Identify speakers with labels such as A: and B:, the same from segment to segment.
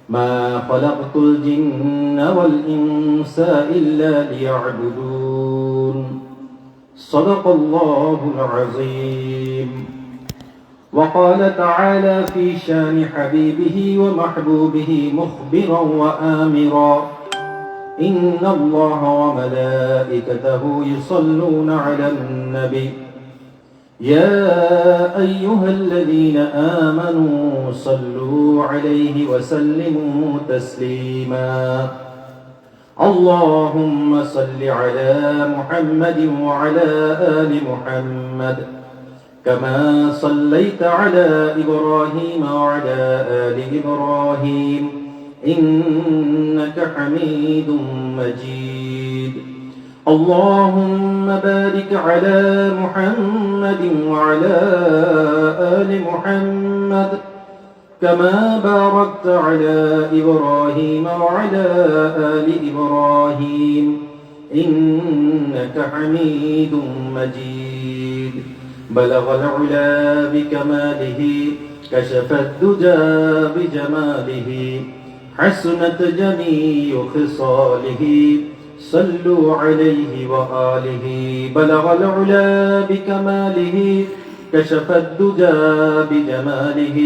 A: ما خلقت الجن والإنس إلا ليعبدون صدق الله العظيم. وقال تعالى في شان حبيبه ومحبوبه مخبرا وآمرا إن الله وملائكته يصلون على النبي يا أيها الذين آمنوا صلوا عليه وسلموا تسليما اللهم صل على محمد وعلى آل محمد كما صليت على إبراهيم وعلى آل إبراهيم إنك حميد مجيد اللهم بارك على محمد وعلى آل محمد كما باركت على إبراهيم وعلى آل إبراهيم إنك حميد مجيد بلغ العلا بكماله كشف الدجى بجماله حسنت جميع خصاله صلوا عليه وآله بلغ العلا بكماله كشف الدجى بجماله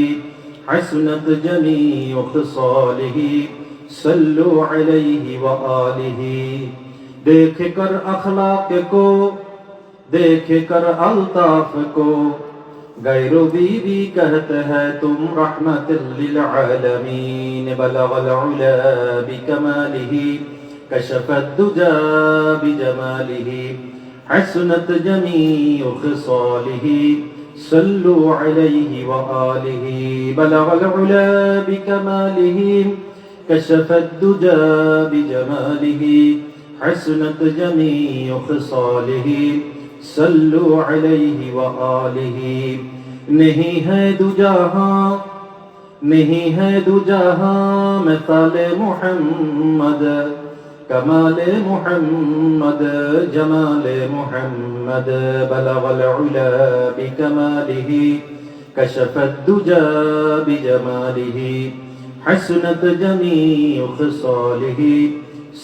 A: حسنت جميع خصاله صلوا عليه وآله देख कर अखलाक को देख कर अल्ताफ को गैरो बीवी कहते हैं तुम रहमतुल लिल आलमीन बलगल उला बिकमालिही कशफ الدجى بجماله حسنت جميع خصاله صلوا عليه وآله بلغ العلا بكماله كشف الدجى بجماله حسنت جميع خصاله صلوا عليه وآله नहीं है दुजहां नहीं है दुजहां مثال محمد كمال محمد جمال محمد بلغ العلا بكماله كشف الدجى بجماله حسنت جميع خصاله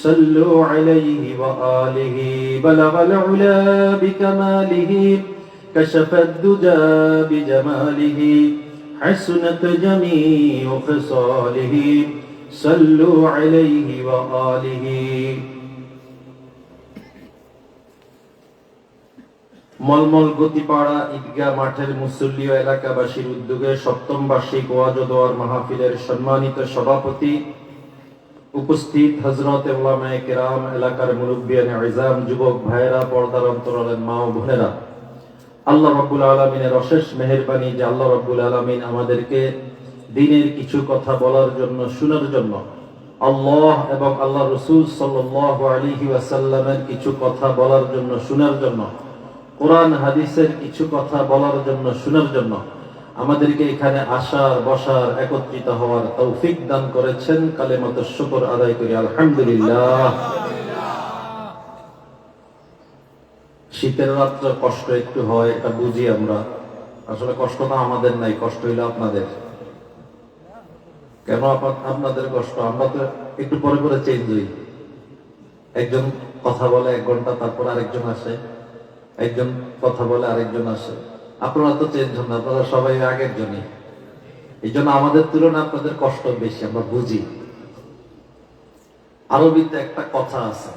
A: صلوا عليه وآله بلغ العلا بكماله كشف الدجى بجماله حسنت جميع خصاله صلوا عليه وآله মলমল গতিপাড়া ঈদগাহ মাঠের মুসল্লি ও এলাকাবাসীর উদ্যোগে সপ্তম বার্ষিক ওয়াজ ও দোয়ার মাহফিলের সম্মানিত সভাপতি উপস্থিত হযরত উলামায়ে কেরাম এলাকার মুরব্বিয়ানে ইজাম যুবক ভাইয়েরা পর্দার অন্তরালের মা ও বোনেরা আল্লাহ রাব্বুল আলামিনের অশেষ মেহেরবানি যে আল্লাহ রাব্বুল আলামিন আমাদেরকে দ্বীনের কিছু কথা বলার জন্য শোনার জন্য আল্লাহ এবং আল্লাহ রাসূল সাল্লাল্লাহু আলাইহি ওয়াসাল্লামের কিছু কথা বলার জন্য শোনার জন্য কোরআন হাদিসের কিছু কথা বলার জন্য শোনার জন্য আমাদেরকে এখানে আসার বসার একত্রিত হওয়ার তৌফিক দান করেছেন কালেমাতুশ শুকর আদায় করি আলহামদুলিল্লাহ। শীতের রাত্রে কষ্ট একটু হয় এটা বুঝি আমরা, আসলে কষ্টটা আমাদের নাই, কষ্ট হইলো আপনাদের। কেন আপনাদের কষ্ট? আমরা তো একটু পরে পরে চেঞ্জ হই, একজন কথা বলে 1 ঘন্টা, তারপর আরেকজন আসে, একজন কথা বলে আরেকজন আসে। আপনারা তো চেঞ্জ হন না, আপনারা সবাই আগের জনই। এই জন্য আমাদের তুলনায় আপনাদের কষ্ট বেশি, আমরা বুঝি। আরবিতে একটা কথা আছে,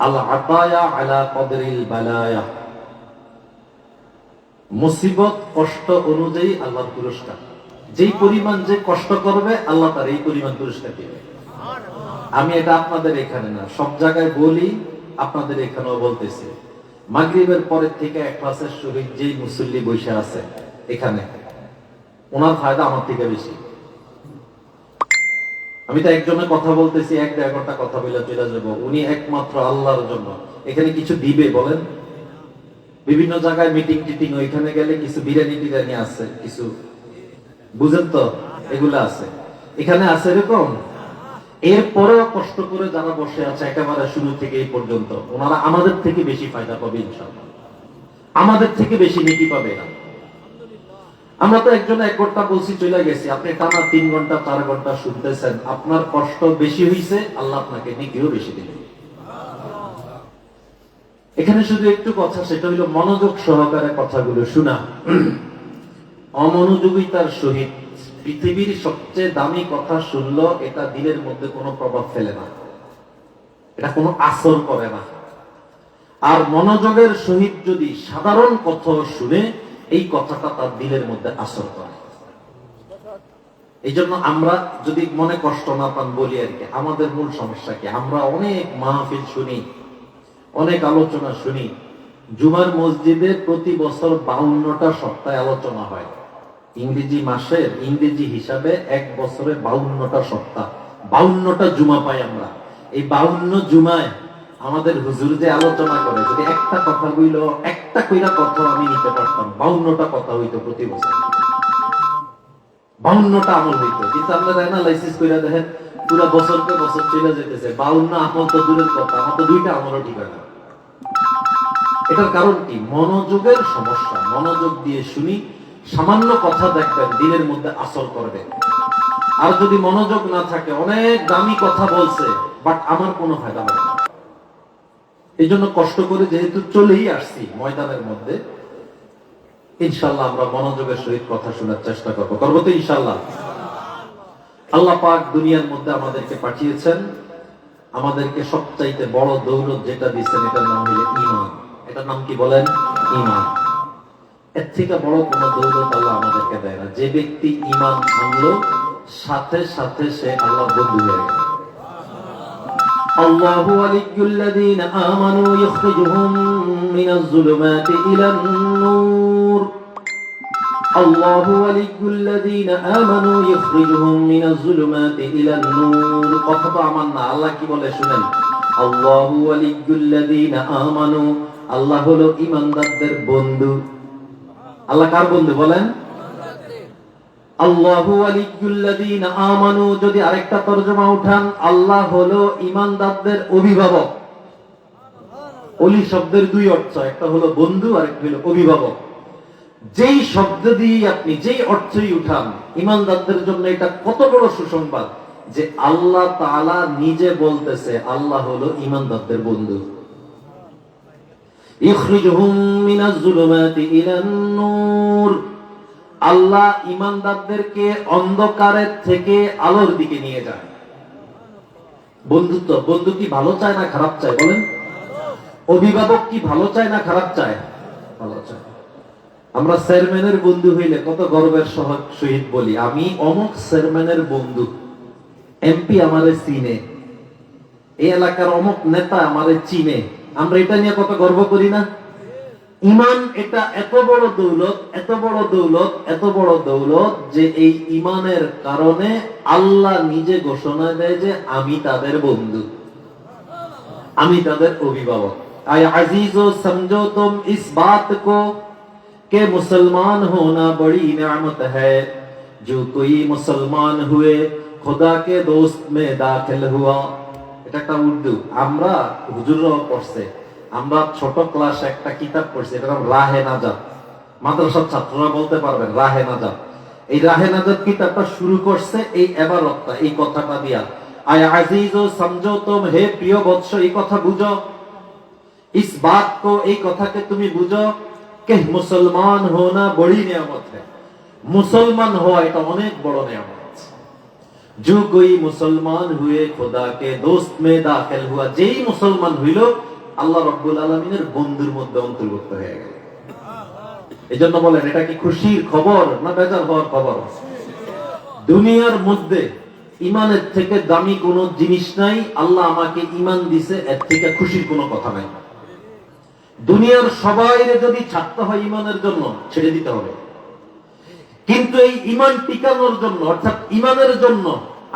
A: আল আতায়া আলা কদরিল বালায়া, মুসিবত কষ্ট অনুযায়ী আল্লাহর পুরস্কার। যেই পরিমাণ যে কষ্ট করবে আল্লাহ তার এই পরিমাণ পুরস্কার দিবে। আমি এটা আপনাদের এখানে না, সব জায়গায় বলি, আপনাদের এখানেও বলতেছি। মাগরিবের পরের থেকে এক ক্লাসের শহীদ যেই মুসল্লি বসে আছে এখানে, ওনার ফায়দা আমার থেকে বেশি। আমি তো একজনের কথা বলতেছি, 1-1.5 ঘন্টা কথা বলে চলে যাবো, উনি একমাত্র আল্লাহর জন্য এখানে কিছু দিবে বলেন। বিভিন্ন জায়গায় মিটিং টিটিং, ওইখানে গেলে কিছু বিরিয়ানি টিরিয়ানি আছে, কিছু বুঝেন তো, এগুলা আছে, এখানে আছে এরকম। এরপরেও কষ্ট করে যারা বসে আছে একেবারে শুরু থেকে এই পর্যন্ত, ওনারা আমাদের থেকে বেশি ফায়দা পাবে ইনশাআল্লাহ, আমাদের থেকে বেশি নেকি পাবে না। আমরা তো একজন 1 ঘন্টা বলছি চলে গেছি, আপনি টানা 3 ঘন্টা 4 ঘন্টা শুনতেছেন, আপনার কষ্ট বেশি হইছে, আল্লাহ আপনাকে নেকিও বেশি দিবেন। এখানে শুধু একটু কথা, সেটা হলো মনোযোগ সহকারে কথাগুলো শোনা। অমনোযোগিতার সহিত পৃথিবীর সবচেয়ে দামি কথা শুনলো, এটা দিলের মধ্যে কোনো প্রভাব ফেলে না, এটা কোনো আসর করে না। আর মনোযোগের সহিত যদি সাধারণ কথা শুনে, এই কথাটা তার দিলের মধ্যে আসর করে। এই জন্য আমরা যদি মনে কষ্ট না পান বলি আর কি, আমাদের মূল সমস্যা কি, আমরা অনেক মাহফিল শুনি, অনেক আলোচনা শুনি। জুমার মসজিদে প্রতি বছর 52টা সপ্তাহে আলোচনা হয়। ইংরেজি মাসের ইংরেজি হিসাবে 1 বছরে 52টা সপ্তাহ, 52টা জুমা পাই আমরা। এই 52 জুমায় আমাদের হুজুর যে আলোচনা করে, যদি একটা কথা বইল, একটা কইরা কথা আমি নিতে পারতাম, 52টা কথা হইতো প্রতি বছর, 52টা আমল হইতো। কিন্তু আপনারা অ্যানালাইসিস কইরা দেখেন, পুরো বছরকে বছর চলে যেতেছে, 52 আমল তো দূরের কথা, আমার তো 2টা আমলও ঠিক হয় না। এটার কারণ কি? মনোযোগের সমস্যা। মনোযোগ দিয়ে শুনি, সামান্য কথা দেখবেন দিলের মধ্যে আসর করবে। আর যদি মনোযোগ না থাকে, অনেক দামি কথা বলছে, বাট আমার কোনো ফায়দা হবে না। এই জন্য কষ্ট করে যেহেতু চলেই আসছি ময়দানের মধ্যে, ইনশাল্লাহ আমরা মনোযোগের সহিত কথা শোনার চেষ্টা করবো। করবো তো ইনশাল্লাহ? আল্লাহ পাক দুনিয়ার মধ্যে আমাদেরকে পাঠিয়েছেন, আমাদেরকে সবচাইতে বড় দৌলত যেটা দিচ্ছেন, এটার নাম হলো ঈমান। এটার নাম কি বলেন? ঈমান। এর থেকে বড় কোন দৌলত আল্লাহ আমাদেরকে দেয় না। যে ব্যক্তি ঈমান আনলো, সাথে সাথে সে আল্লাহর বন্ধু হয়ে গেল। আল্লাহু ওয়ালিয়্যুল্লাযীনা আমানু ইখরিজুহুম মিনাজ যুলুমাতি ইলান নূর। আল্লাহু ওয়ালিয়্যুল্লাযীনা আমানু ইখরিজুহুম মিনাজ যুলুমাতি ইলান নূর। কথা তো আমার না, আল্লাহ কি বলে শুনেন। আল্লাহু ওয়ালিয়্যুল্লাযীনা আমানু, আল্লাহ হলো ঈমানদারদের বন্ধু। আল্লাহ কার বন্ধু বলেন? আল্লাহু ওয়ালিয়্যুল্লাযীনা আমানু যদি আরেকটা তরজমা উঠান, আল্লাহ হলো ঈমানদারদের অভিভাবক। ওলি শব্দের 2 অর্থ, একটা হলো বন্ধু আর একটা হলো অভিভাবক। যেই শব্দ দিয়ে আপনি যেই অর্থই উঠান, ঈমানদারদের জন্য এটা কত বড় সুসংবাদ যে আল্লাহ তাআলা নিজে বলতেছে আল্লাহ হলো ঈমানদারদের বন্ধু। ইখরিজুহুম মিনাজ যুলুমাতি ইলান নূর, আল্লাহ ঈমানদারদেরকে অন্ধকারের থেকে আলোর দিকে নিয়ে যায়। বন্ধুত্ব, বন্ধু কি ভালো চায় না খারাপ চায় বলেন? অভিভাবক কি ভালো চায় না খারাপ চায়? ভালো চায়। আমরা চেয়ারম্যানের বন্ধু হইলে কত গর্বের সহিত বলি, আমি অমুক চেয়ারম্যানের বন্ধু, এমপি আমারে চিনে, এই এলাকার অমুক নেতা আমারে চিনে। আমরা এটা নিয়ে কত গর্ব করি না? ঈমান এটা এত বড় দৌলত, এত বড় দৌলত, এত বড় দৌলত যে এই ঈমানের কারণে আল্লাহ নিজে ঘোষণা দেয় যে আমি তাদের বন্ধু, আমি তাদের অভিভাবক। আয় আজিজো সমঝো তুম ইস বাত কো কে মুসলমান হোনা বড়ি নিয়ামত হ্যায়, जो कोई मुसलमान हुए खुदा के दोस्त में दाखिल हुआ। এটা একটা উর্দু, আমরা হুজুররাও পড়ছে। আমরা ছোট ক্লাস একটা কিতাব পড়ছি, এটার নাম রাহে নাজাত। মাদ্রাসার ছাত্ররা বলতে পারবেন রাহে নাজাত। এই রাহে নাজাত কিতাবটা শুরু করছে এই ইবারতটা, এই কথাটা দিয়া, আয় আজিজো সমঝো তুম, হে প্রিয় বৎস এই কথা বুঝো, ইস বাত কো এই কথাকে তুমি বুঝো, কে মুসলমান হোনা বড়ি নিয়ামত হ্যায়, মুসলমান হওয়া এটা অনেক বড় নিয়ামত। जो कोई मुसलमान हुए खुदा के दोस्त में दाखिल हुआ, যেই মুসলমান হইল আল্লাহ রাব্বুল আলামিনের বন্ধুর মধ্যে অন্তর্ভুক্ত হয়ে গেল। এজন্য বলেন এটা কি খুশির খবর না বেজার হওয়ার খবর? দুনিয়ার মধ্যে ঈমানের থেকে দামি কোনো জিনিস নাই। আল্লাহ আমাকে ঈমান দিছে, এর থেকে খুশির কোনো কথা নাই। দুনিয়ার সবাইরে যদি ছাড়তে হয় ঈমানের জন্য, ছেড়ে দিতে হবে। কিন্তু এই ঈমান টিকানোর জন্য, অর্থাৎ ঈমানের জন্য,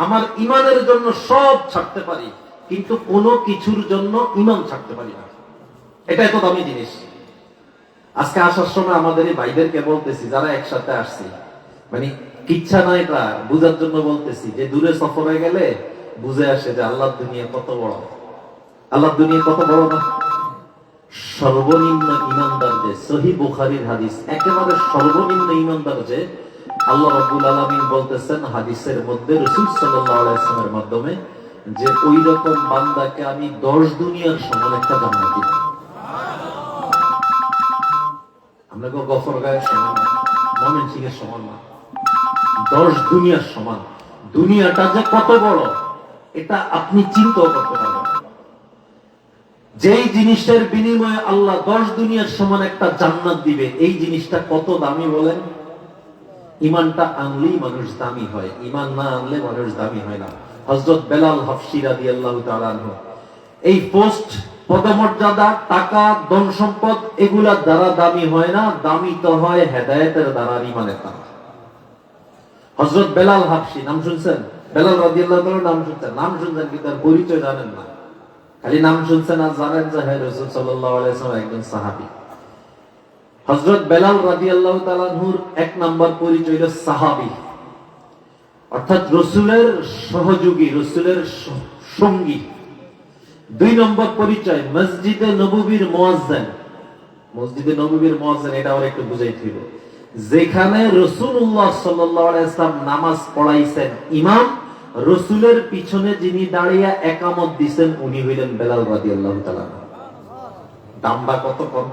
A: আমার ঈমানের জন্য সব ছাড়তে পারি, কিন্তু কোনো কিছুর জন্য ঈমান ছাড়তে পারি না। এটা এত দামি জিনিস। আজকে আসার সময় আমাদের এই ভাইদেরকে বলতেছি, যারা একসাথে আসছি, মানে কিচ্ছা না, এটা বুঝার জন্য বলতেছি যে দূরে সফরে গেলে বুঝে আসে যে আল্লাহর দুনিয়া কত বড়। আল্লাহর দুনিয়া কত বড় না? সর্বনিম্ন ইমানদার যে, সহিহ বুখারীর হাদিস, একেবারে সর্বনিম্ন ইমানদার যে, আল্লাহ রাব্বুল আলামিন বলতেছেন হাদিসের মধ্যে রাসূল সাল্লাল্লাহু আলাইহি ওয়াসাল্লামের মাধ্যমে যে ওই রকম বান্দাকে আমি 10 দুনিয়ার সমান একটা জান্নাত দিব। আমরা গফরগাঁয়ের সমান না, ময়মনসিংহের সমান না, 10 দুনিয়ার সমান। দুনিয়াটা যে কত বড় এটা আপনি চিন্তাও করতে পারবেন। যেই জিনিসের বিনিময়ে আল্লাহ 10 দুনিয়ার সমান একটা জান্নাত দিবে, এই জিনিসটা কত দামি বলেন? ইমানটা আনলেই মানুষ দামি হয়, ইমান না আনলে মানুষ দামি হয় না। হযরত বেলাল হাফসী রাদিয়াল্লাহু তাআলা আনহু, এই পোস্ট, পদমর্যাদা, টাকা, ধন সম্পদ এগুলা দ্বারা দামি হয় না, দামি তো হয় হেদায়েতের দ্বারা, ইমানের দ্বারা। হযরত বেলাল হাফসী নাম শুনছেন? বেলাল রাদিয়াল্লাহু তাআলা নাম শুনছেন? নাম শুনছেন কিন্তু তার পরিচয় জানেন না। খালি নাম শুনছেন আর জানেন যে হ্যাঁ রাসূল সাল্লাল্লাহু আলাইহি ওয়াসাল্লাম একজন সাহাবী। হযরত বেলাল রাদিয়াল্লাহু তাআলা আনহুর এক নাম্বার পরিচয় হলো সাহাবী, অর্থাৎ রাসূলের সহযোগী, রাসূলের সঙ্গী। 2 নম্বর পরিচয় মসজিদে নববীর মুয়াজ্জিন। মসজিদে নববীর মুয়াজ্জিন এটা আর একটু বুঝাইতে হইব। যেখানে রাসূলুল্লাহ সাল্লাল্লাহু আলাইহি ওয়াসাল্লাম নামাজ পড়াইছেন, ইমাম রাসূলের পিছনে যিনি দাঁড়িয়ে ইকামত দিবেন উনি হইলেন বেলাল রাদিয়াল্লাহু তাআলা। দামটা কত কম,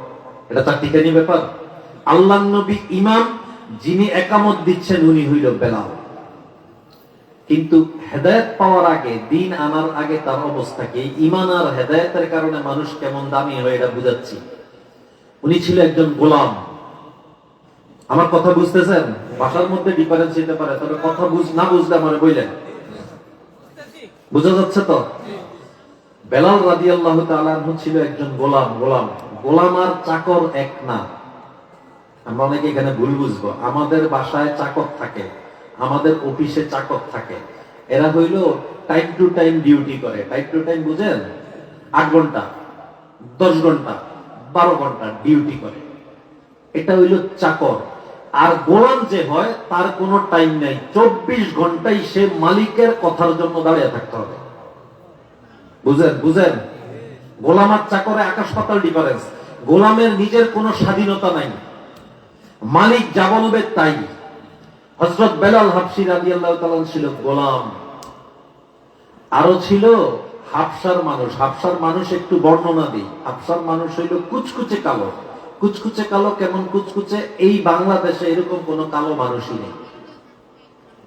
A: এটা চারটিখানি ব্যাপার। আল্লাহর নবী ইমাম, যিনি ইকামত দিচ্ছেন উনি হইল বেলাল। কিন্তু হেদায়েত পাওয়ার আগে, দ্বীন আনার আগে তার অবস্থা কি? ঈমান আর হেদায়েতের কারণে মানুষ কেমন দামি হয় এটা বুঝাচ্ছি। উনি ছিল একজন গোলাম। আমার কথা বুঝতেছেন? ভাষার মধ্যে ডিফারেন্স হতে পারে, তবে কথা না বুঝলে আমার বললেন। বুঝা যাচ্ছে তো? বেলাল রাদিয়াল্লাহু তাআলা আনহু ছিল একজন গোলাম। গোলাম আর চাকর এক না। আমরা অনেকে এখানে ভুল বুঝবো। আমাদের বাসায় চাকর থাকে, আমাদের অফিসে চাকর থাকে, এরা হইল টাইম টু টাইম ডিউটি করে। টাইম টু টাইম বুঝেন? 8 ঘন্টা, 10 ঘন্টা, 12 ঘন্টা ডিউটি করে, এটা হইল চাকর। আর গোলাম যে হয় তার কোনো টাইম নাই, 24 ঘন্টাই সে মালিকের কথার জন্য দাঁড়িয়ে থাকতে হবে। বুঝেন? গোলাম আর চাকরে আকাশ পাতাল ডিফারেন্স। গোলামের নিজের কোনো স্বাধীনতা নাই, মালিক যা বলবে তাই। হযরত বেলাল হাফসী রাদিয়াল্লাহু তাআলা ছিল গোলাম। আরো ছিল হাবশার মানুষ। হাবশার মানুষ একটু বর্ণনা দিই। হাবশার মানুষ হইল কুচকুচে কালো। কুচকুচে কালো কেমন কুচকুচে? এই বাংলাদেশে এরকম কোন কালো মানুষই নেই।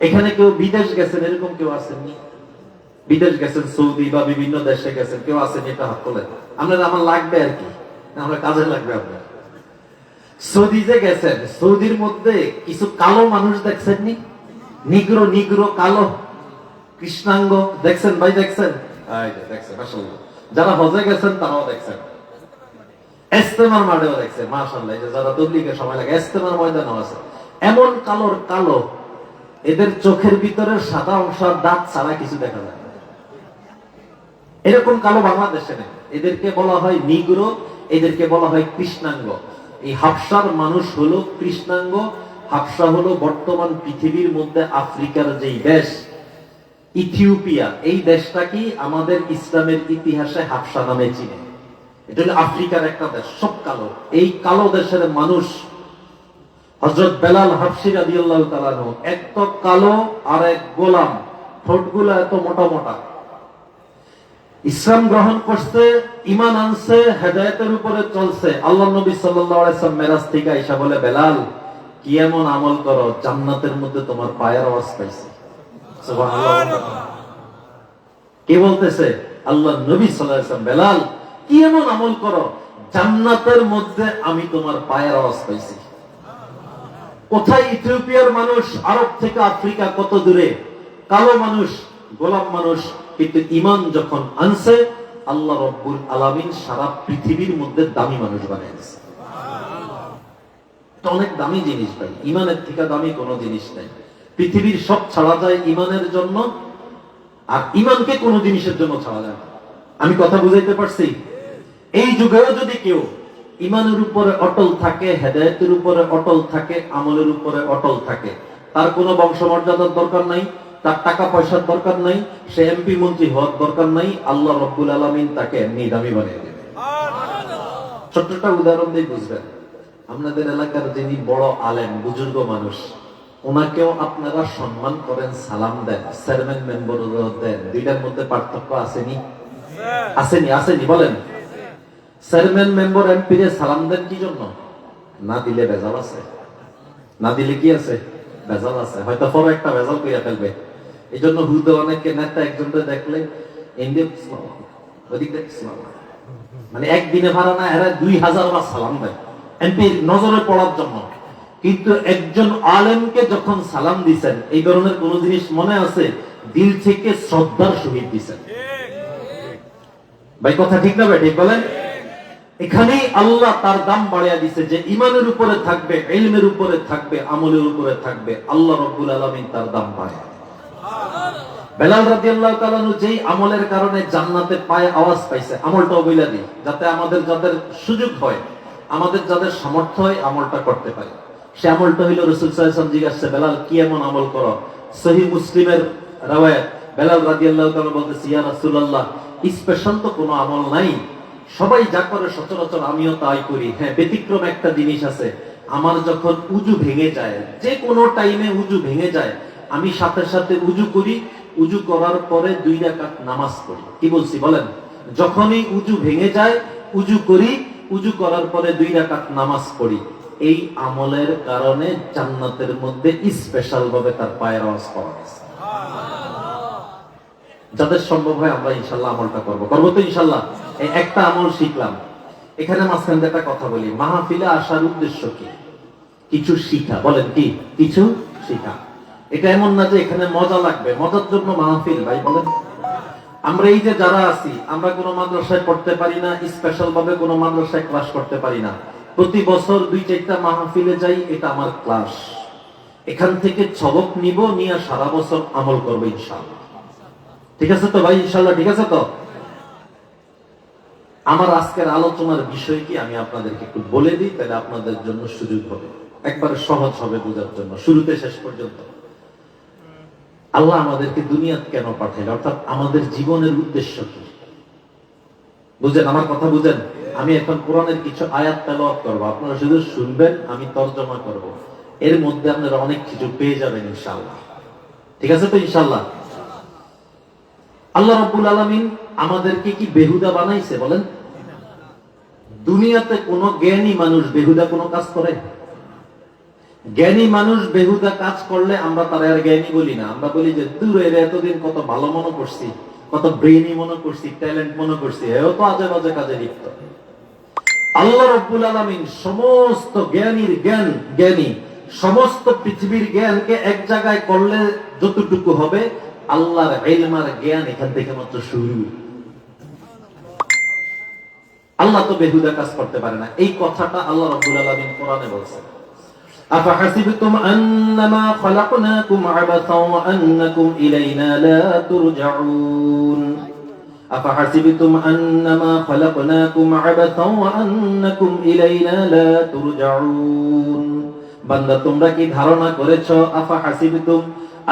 A: এখানে কেউ বিদেশ গেছেন এরকম কেউ আসেননি? বিদেশ গেছেন, সৌদি বা বিভিন্ন দেশে গেছেন, কেউ আসেন? এটা হাত তোলেন। আমার লাগবে আর কি, আমরা কাজে লাগবে। আপনার সৌদি যে গেছেন, সৌদির মধ্যে কিছু কালো মানুষ দেখছেননি? নিগ্রো কালো কৃষ্ণাঙ্গ দেখছেন? ভাই দেখছেন? দেখছেন মাশাআল্লাহ। যারা হজে গেছেন তারাও দেখছেন, ইস্তেমার মাঠেও দেখছেন মাশাআল্লাহ। এই যে যারা তবলিগের সময় লাগে ইস্তেমার ময়দানও আছে। এমন কালো, এদের চোখের ভিতরে সাদা অংশ দাঁত ছাড়া কিছু দেখা যায় না। এরকম কালো বাংলাদেশে নেই। এদেরকে বলা হয় নিগ্রো, এদেরকে বলা হয় কৃষ্ণাঙ্গ। এই হাবশার মানুষ হলো কৃষ্ণাঙ্গ। হাবশা হলো বর্তমান পৃথিবীর মধ্যে আফ্রিকার যেই দেশ ইথিওপিয়া, এই দেশটা কি আমাদের ইসলামের ইতিহাসে হাবশা নামে চিনে। এটা হলো আফ্রিকার একটা দেশ, সব কালো। এই কালো দেশের মানুষ হযরত বেলাল হাফসী রাদিয়াল্লাহু তাআলা আনহু, এক তো কালো আর এক গোলাম, ঠোঁটগুলো এত মোটা মোটা। ইসলাম গ্রহণ করছে, ঈমান আনছে, হেদায়েতের উপরে চলছে। আল্লাহর নবী সাল্লাল্লাহু আলাইহি ওয়াসাল্লাম মেরাজ থেকে আয়েশা বলে, বেলাল কি এমন আমল করো জান্নাতের মধ্যে তোমার পায়ের আওয়াজ পাইছি। সুবহানাল্লাহ। কে বলতেছে? আল্লাহর নবী সাল্লাল্লাহু আলাইহি ওয়াসাল্লাম, বেলাল কি এমন আমল করো জান্নাতের মধ্যে আমি তোমার পায়ের আওয়াজ পাইছি। কোথায় ইথিওপিয়ার মানুষ, আরব থেকে আফ্রিকা কত দূরে, কালো মানুষ, গোলাম মানুষ, কিন্তু ঈমান যখন আনছে আল্লাহ রাব্বুল আলামিন সারা পৃথিবীর মধ্যে দামি মানুষ বানিয়ে দিয়েছে। এটা অনেক দামি জিনিস ভাই, ঈমানের থেকে দামি কোনো জিনিস নাই। পৃথিবীর সব ছাড়া যায় ঈমানের জন্য, আর ঈমানকে কোনো জিনিসের জন্য ছাড়া যায় না। আমি কথা বুঝাইতে পারছি? এই যুগেও যদি কেউ ঈমানের উপরে অটল থাকে, হেদায়েতের উপরে অটল থাকে, আমলের উপরে অটল থাকে, তার কোনো বংশমর্যাদার দরকার নাই, তার টাকা পয়সার দরকার নাই, সে এমপি মন্ত্রী হওয়ার দরকার নাই। আল্লাহ রাব্বুল আলামিন তাকে এমনি দামি বানিয়ে দেবে। ছোট্টটা উদাহরণ দিয়ে বুঝবেন। আপনাদের এলাকার যিনি বড় আলেম বুজুর্গ মানুষ, ওনাকেও আপনারা সম্মান করেন, সালাম দেন, চেয়ারম্যান মেম্বার দেন, দুইটার মধ্যে পার্থক্য আসেনি? আসেনি? আসেনি? বলেন। চেয়ারম্যান মেম্বার এমপি রে সালাম দেন কি জন্য? না দিলে ভেজাল আছে, না দিলে কি আছে? ভেজাল আছে, হয়তো পরে একটা ভেজাল কইয়া ফেলবে। এই জন্য হুদে অনেকে নেতা একজনকে দেখলে ইন্ডিয়া ওদিক দেখ, মানে একদিনে ভাড়া না, এরা 2000 বার সালাম দেয় এমপির নজরে পড়ার জন্য। কিন্তু একজন আলেমকে যখন সালাম দিছেন, এই ধরনের কোন জিনিস মনে আছে? দিল থেকে শ্রদ্ধার সহিত দিছেন। ভাই কথা ঠিক না? ভাই ঠিক বলেন। এখানেই আল্লাহ তার দাম বাড়িয়ে দিছে যে ইমানের উপরে থাকবে, ইলমের উপরে থাকবে, আমলের উপরে থাকবে, আল্লাহ রাব্বুল আলামিন তার দাম বাড়ায়। বেলাল রাদিয়াল্লাহু তাআলা যেই আমলের কারণে জান্নাতে পায়ে আওয়াজ পাইছে, আমলটাও বইলা দিই যাতে আমাদের যাদের সুযোগ হয়, আমাদের যাদের সামর্থ্য হয় আমলটা করতে পারে। সে আমলটা হইল রাসূল সাল্লাল্লাহু আলাইহি ওয়াসাল্লাম জিজ্ঞাসা, বেলাল কি এমন আমল করো? সহিহ মুসলিমের riwayat, বেলাল রাদিয়াল্লাহু তাআলা বলতেছে, ইয়া রাসূলুল্লাহ, স্পেশাল তো কোনো আমল নাই, সবাই যা করে সচরাচর আমিও তাই করি। হ্যাঁ, ব্যতিক্রম একটা জিনিস আছে, আমার যখন উজু ভেঙে যায়, যে কোনো টাইমে উজু ভেঙে যায়, আমি সাথে সাথে উজু করি, উজু করার পরে 2 রাকাত নামাজ পড়ি। কি বলছি বলেন? যখনই উজু ভেঙে যায় উজু করি, উজু করার পরে 2 রাকাত নামাজ পড়ি। এই আমলের কারণে জান্নাতের মধ্যে স্পেশাল ভাবে তার পায়ের আওয়াজ পাওয়া গেছে। যাদের সম্ভব হয় আমরা ইনশাল্লাহ আমলটা করবো তো ইনশাল্লাহ। এই একটা আমল শিখলাম। এখানে মাঝখানে একটা কথা বলি, মাহফিলে আসার উদ্দেশ্য কি? কিছু শিখা। বলেন কি? কিছু শিখা। এটা এমন না যে এখানে মজা লাগবে, মজার জন্য মাহফিল। ভাই বলেন, আমরা এই যে যারা আছি, আমরা কোনো মাদ্রাসায় পড়তে পারি না, স্পেশাল ভাবে কোনো মাদ্রাসায় ক্লাস করতে পারি না, প্রতি বছর 2-4টা মাহফিলে যাই, এটা আমার ক্লাস। এখান থেকে সবক নিব, নিয়ে সারা বছর আমল করবো ইনশাআল্লাহ। ঠিক আছে তো ভাই? ইনশাআল্লাহ ঠিক আছে তো? আমার আজকের আলোচনার বিষয় কি আমি আপনাদেরকে একটু বলে দিই, তাহলে আপনাদের জন্য সুযোগ হবে, একবারে সহজ হবে বোঝার জন্য, শুরুতে শেষ পর্যন্ত। আল্লাহ আমাদেরকে দুনিয়াতে কেন পাঠাইল, অর্থাৎ আমাদের জীবনের উদ্দেশ্য কি? বুঝেন আমার কথা? বুঝেন? আমি এখন কোরআনের কিছু আয়াত তেলাওয়াত করব, আপনারা শুধু শুনবেন, আমি তরজমা করব। এর মধ্যে আপনারা অনেক কিছু পেয়ে যাবেন ইনশাআল্লাহ। ঠিক আছে তো ইনশাআল্লাহ? আল্লাহ রাব্বুল আলামিন আমাদেরকে কি বেহুদা বানাইছে বলেন? দুনিয়াতে কোন জ্ঞানী মানুষ বেহুদা কোনো কাজ করে? জ্ঞানী মানুষ বেহুদা কাজ করলে আমরা তার আর জ্ঞানী বলি না, আমরা বলি যে দূর এর এতদিন কত ভালো মনে করছি, কত ব্রেইনি মনে করছি, ট্যালেন্ট মনে করছি, এও তো আজে বাজে কাজে লিপ্ত। আল্লাহ রাব্বুল আলামিন সমস্ত জ্ঞানীর জ্ঞানী, সমস্ত পৃথিবীর জ্ঞানকে এক জায়গায় করলে যতটুকু হবে, আল্লাহর ইলম আর জ্ঞান এখান থেকে মাত্র শুরু। আল্লাহ তো বেহুদা কাজ করতে পারে না, এই কথাটা আল্লাহ রাব্বুল আলামিন কোরআনে বলছেন। আফাহাসিবতুম আন্নামা খালাকনাকুম আবাসাও ওয়া আন্নাকুম ইলাইনা লা তুরজাউন। আফাহাসিবতুম আন্নামা খালাকনাকুম আবাসাও ওয়া আন্নাকুম ইলাইনা লা তুরজাউন। বান্দা তোমরা কি ধারণা করেছো, আফাহাসিবতুম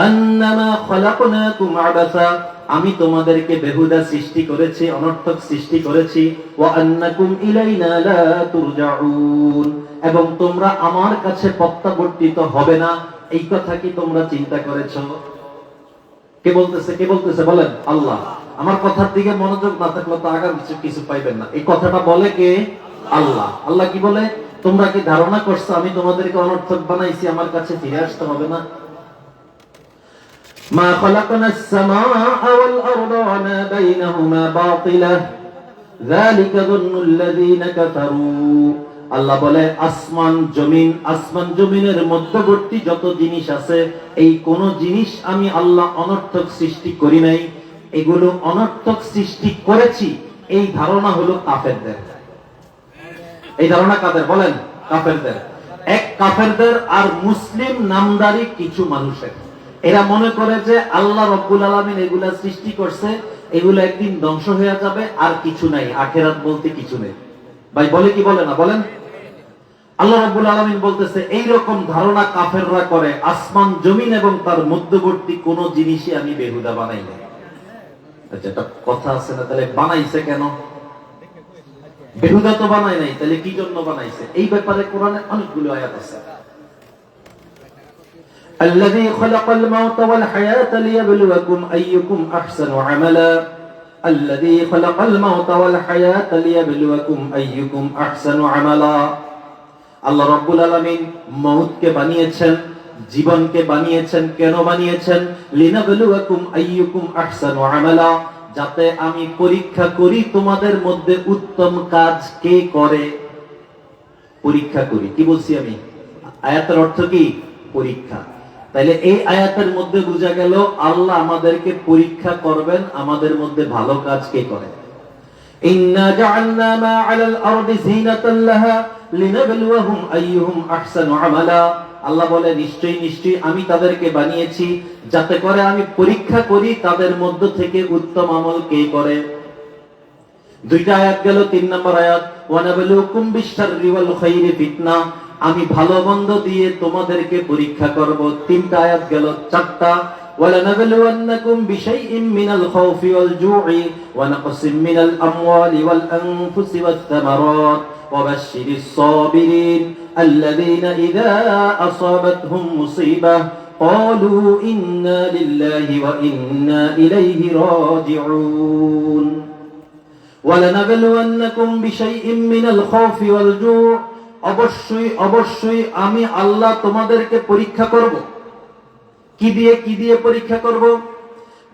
A: আন্নামা খালাকনাকুম আবাসা, আমি তোমাদেরকে বেহুদা সৃষ্টি করেছি, অনর্থক সৃষ্টি করেছি, ওয়া আন্নাকুম ইলাইনা লা তুরজাউন, এবং তোমরা আমার কাছে প্রত্যাবর্তিত হবে না, এই কথা কি তোমরা চিন্তা করেছো? কে বলতেছে? কে বলতেছে বলেন? আল্লাহ। আমার কথার দিকে মনোযোগ না থাকলে তো আগার কিছু পাইবেন না। এই কথাটা বলে কে? আল্লাহ। আল্লাহ কি বলে? তোমরা কি ধারণা করছো আমি তোমাদেরকে অনর্থক বানাইছি, আমার কাছে ফিরে আসতে হবে না? মা খালাকনাস সামাআ ওয়াল আরদা ওয়া মা বাইনাহুমা বাতিলা যালিকা যুন্নুল্লাযীনা কাফারু। আল্লাহ বলে আসমান জমিনের মধ্যবর্তী যত জিনিস আছে, এই কোন জিনিস আমি আল্লাহ অনর্থক সৃষ্টি করি নাই, এগুলো অনর্থক সৃষ্টি করেছি, এই ধারণা হলো কাফেরদের। এই ধারণা কাদের বলেন? কাফেরদের। এক কাফেরদের আর মুসলিম নামদারি কিছু মানুষের। এরা মনে করে যে আল্লাহ রাব্বুল আলামিন এগুলা সৃষ্টি করছে, এগুলো একদিন ধ্বংস হয়ে যাবে, আর কিছু নাই, আখিরাত বলতে কিছু নেই। ভাই বলে কি বলে না বলেন? আল্লাহ রাব্বুল আলামিন বলতেছে এই রকম ধারণা কাফেররা করে, আসমান জমিন এবং তার মধ্যবর্তী কোন জিনিসই আমি বেহুদা বানাই না। আচ্ছা, এটা কথা আছে না? তাহলে বানাইছে কেন? বেহুদা তো বানায় নাই, তাহলে কি জন্য বানাইছে? এই ব্যাপারে কোরআনে অনেকগুলো আয়াত আছে। الذي خلق الموت والحياة ليبلوكم أيكم أحسن عملا الذي خلق الموت والحياة ليبلوكم أيكم أحسن عملا আল্লাহ রাব্বুল আলামিন মউতকে বানিয়েছেন, জীবনকে বানিয়েছেন। কেন বানিয়েছেন? লিনাবলুয়াকুম আইয়ুকুম আহসানু আমালা, যাতে আমি পরীক্ষা করি তোমাদের মধ্যে উত্তম কাজ কে করে। পরীক্ষা করি, কি বলছি আমি? আয়াতের অর্থ কি? পরীক্ষা। তাইলে এই আয়াতের মধ্যে বোঝা গেল আল্লাহ আমাদেরকে পরীক্ষা করবেন আমাদের মধ্যে ভালো কাজ কে করে। ইন্না জাআলনা মা আলাল আরদি যিনাতাল লাহা লিনাবলুয়াহুম আইয়ুহুম আহসানু আমালা, আল্লাহ বলে নিশ্চয়ই নিশ্চয়ই আমি তাদেরকে বানিয়েছি যাতে করে আমি পরীক্ষা করি তাদের মধ্য থেকে উত্তম আমল কে করে। দুইটা আয়াত গেল। 3 নম্বর আয়াত ওয়া নাবলুকুম বিশ-শাররি ওয়াল খাইরি ফিতনা, আমি ভালো মন্দ দিয়ে তোমাদেরকে পরীক্ষা করব। 3টা আয়াত গেল। 4টা ওয়ালা নাবলুওয়ান্নাকুম বিশাইইম মিনাল খাউফি ওয়াল জু'i ওয়া নাকসিম মিনাল আমওয়ালি ওয়াল আনফুসি ওয়াত থামারাত ওয়া বাশশিরিস সাবিরিন আল্লাযীনা ইযা আসাবাতহুম মুসিবাহ ক্বালু ইন্না লিল্লাহি ওয়া ইন্না ইলাইহি রাজিউন। ওয়ালানাবলুওয়ান্নাকুম বিশাইইম মিনাল খাউফি ওয়াল জু', অবশ্যই অবশ্যই আমি আল্লাহ তোমাদেরকে পরীক্ষা করব। কি দিয়ে? কি দিয়ে পরীক্ষা করব?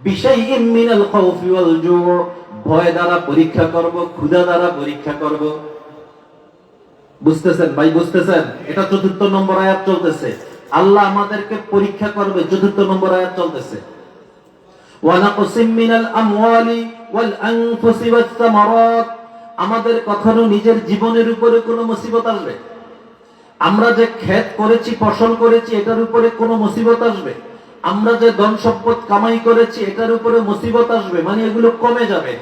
A: বিশাইইম মিনাল খাউফি ওয়াল জু', ভয় দ্বারা পরীক্ষা করব, ক্ষুধা দ্বারা পরীক্ষা করব। বুঝতেছেন ভাই? বুঝতেছেন? এটা 4 নম্বর আয়াত চলতেছে। আল্লাহ আমাদেরকে পরীক্ষা করবে, 4 নম্বর আয়াত চলতেছে। ওয়া নাকসিম মিনাল আমওয়ালি ওয়াল আনফুসি ওয়াত থামারাত, আমাদের কখনো নিজের জীবনের উপরে কোনো মুসিবত আসবে? আমরা যে ক্ষেত করেছি, ফসল করেছি, এটার উপরে কোনো মুসিবত আসবে? আমরা যে ধন সম্পদ কামাই করেছি এটার উপরে মুসিবত আসবে? মানে এগুলো কমে যাবে।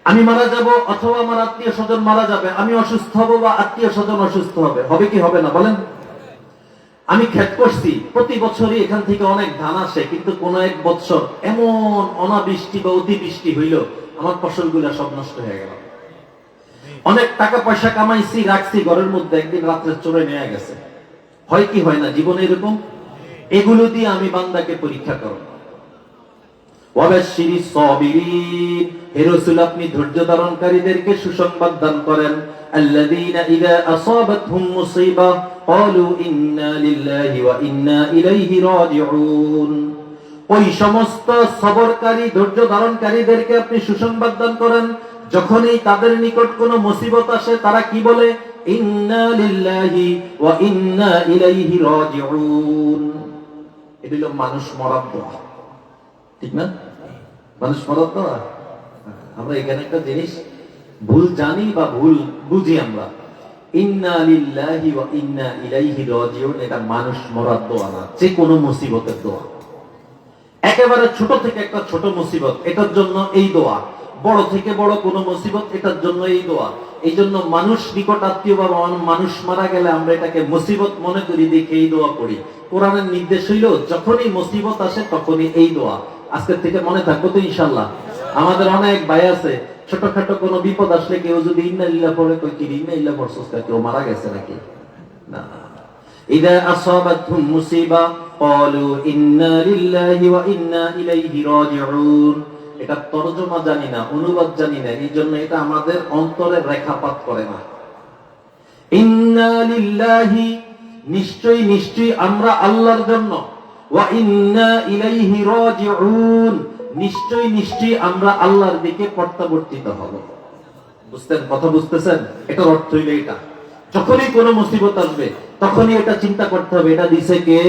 A: আমি মারা যাব অথবা আমার আত্মীয় স্বজন মারা যাবে, আমি অসুস্থ হব বা আত্মীয় স্বজন অসুস্থ হবে, হবে কি হবে না বলেন? আমি ক্ষেত করছি, প্রতি বছরই এখান থেকে অনেক ধান আসে, কিন্তু কোন এক বছর এমন অনাবৃষ্টি বা অতিবৃষ্টি হইল আমার ফসলগুলো সব নষ্ট হয়ে গেল। অনেক টাকা পয়সা কামাইছি, রাখছি ঘরের মধ্যে, একদিন রাত্রে চোরে নিয়ে গেছে। হয় কি হয় না জীবনে এরকম? এগুলো দিয়ে আমি বান্দাকে পরীক্ষা করব। ওয়াবাশশিরিস সাবিরিন, হে রাসূল আপনি ধৈর্য ধারণকারীদেরকে সুসংবাদ দান করেন। আল্লাযীনা ইযা আসাবাতহুম মুসিবাহ ক্বালু ইন্না লিল্লাহি ওয়া ইন্না ইলাইহি রাজিউন, ওই সমস্ত সবরকারী ধৈর্য ধারণকারীদেরকে আপনি সুসংবাদ দান করেন যখনই তাদের নিকট কোনো মুসিবত আসে তারা কি বলে? ইন্না লিল্লাহি ওয়া ইন্না ইলাইহি রাজিউন। এটা হলো মানুষ মরার দোয়া, ঠিক না? মানুষ মরার দোয়া। আমরা এখানে একটা জিনিস ভুল জানি বা ভুল বুঝি, আমরা ইন্না লিল্লাহি ওয়া ইন্না ইলাইহি রাজিউন, এটা মানুষ মরার দোয়া না, যে কোনো মুসিবতের দোয়া। একেবারে ছোট থেকে একটা ছোট মুসিবত, এটার জন্য এই দোয়া। বড় থেকে বড় কোন মুসিবত, এটার জন্য এই দোয়া। এই জন্য মানুষ নিকট আত্মীয় বা মানুষ মারা গেলে আমরা এটাকে মুসিবত মনে করি, দেখে এই দোয়া পড়ি। কোরআনের নির্দেশ হইল যখনই মুসিবত আসে তখনই এই দোয়া। আজকের থেকে মনে থাকবো তো ইনশাআল্লাহ। আমাদের অনেক ভাই আছে, ছোটখাটো কোনো বিপদ আসলে কেউ যদি ইন্না লিল্লাহ পড়ে, কই কি ইন্না লিল্লাহ পড়ছস, কেউ মারা গেছে নাকি? না। ইযা আসাবাতহুম মুসিবা ক্বালু ইন্না লিল্লাহি ওয়া ইন্না ইলাইহি রাজিউন। এটা তরজমা জানি না, অনুবাদ জানি না, এই জন্য এটা আমাদের অন্তরে রেখাপাত করে না। ইন্না লিল্লাহি, নিশ্চয়ই নিশ্চয়ই আমরা আল্লাহর জন্য, ওয়া ইন্না ইলাইহি রাজিউন, নিশ্চয়ই নিশ্চয়ই আমরা আল্লাহর দিকে প্রত্যাবর্তিত হব। বুঝতেন? কথা বুঝতেছেন? এটার অর্থ হইল এটা, যখনই কোনো মুসিবত আসবে তখনই এটা চিন্তা করতে হবে, এটা দিছে কে?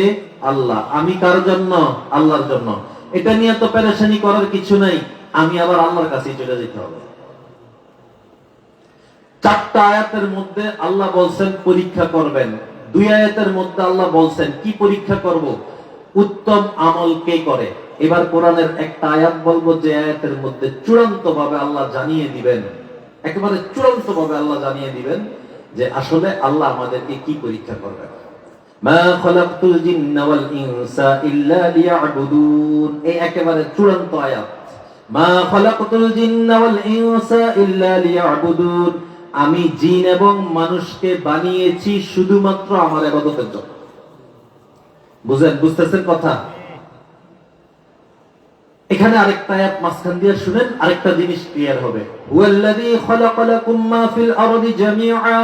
A: আল্লাহ। আমি কার জন্য? আল্লাহর জন্য। এটা নিয়ে তো পেরেশানি করার কিছু নাই, আমি আবার আল্লাহর কাছে চলে যেতে হবে। 4টা আয়াতের মধ্যে আল্লাহ বলছেন পরীক্ষা করবেন, 2 আয়াতের মধ্যে আল্লাহ বলছেন কি পরীক্ষা করব? উত্তম আমল কে করে। এবার কোরআনের একটা আয়াত বলবো যে আয়াতের মধ্যে চূড়ান্ত ভাবে আল্লাহ জানিয়ে দিবেন, একেবারে চূড়ান্ত ভাবে আল্লাহ জানিয়ে দিবেন যে আসলে আল্লাহ আমাদেরকে কি পরীক্ষা করবেন। মা খালাকতুল জিন্না ওয়াল ইনসা ইল্লা লিয়াবুদুন, এই একেবারে চূড়ান্ত আয়াত। মা খালাকতুল জিন্না ওয়াল ইনসা ইল্লা লিয়াবুদুন, আমি জিন এবং মানুষকে বানিয়েছি শুধুমাত্র আমার ইবাদতের জন্য। বুঝতেছেন কথা? এখানে আরেকটা আয়াত মাঝখান দিয়ে শুনেন, আরেকটা জিনিস ক্লিয়ার হবে। হুয়াল্লাযী খালাকা লাকুম মা ফিল আরদি জামিআ,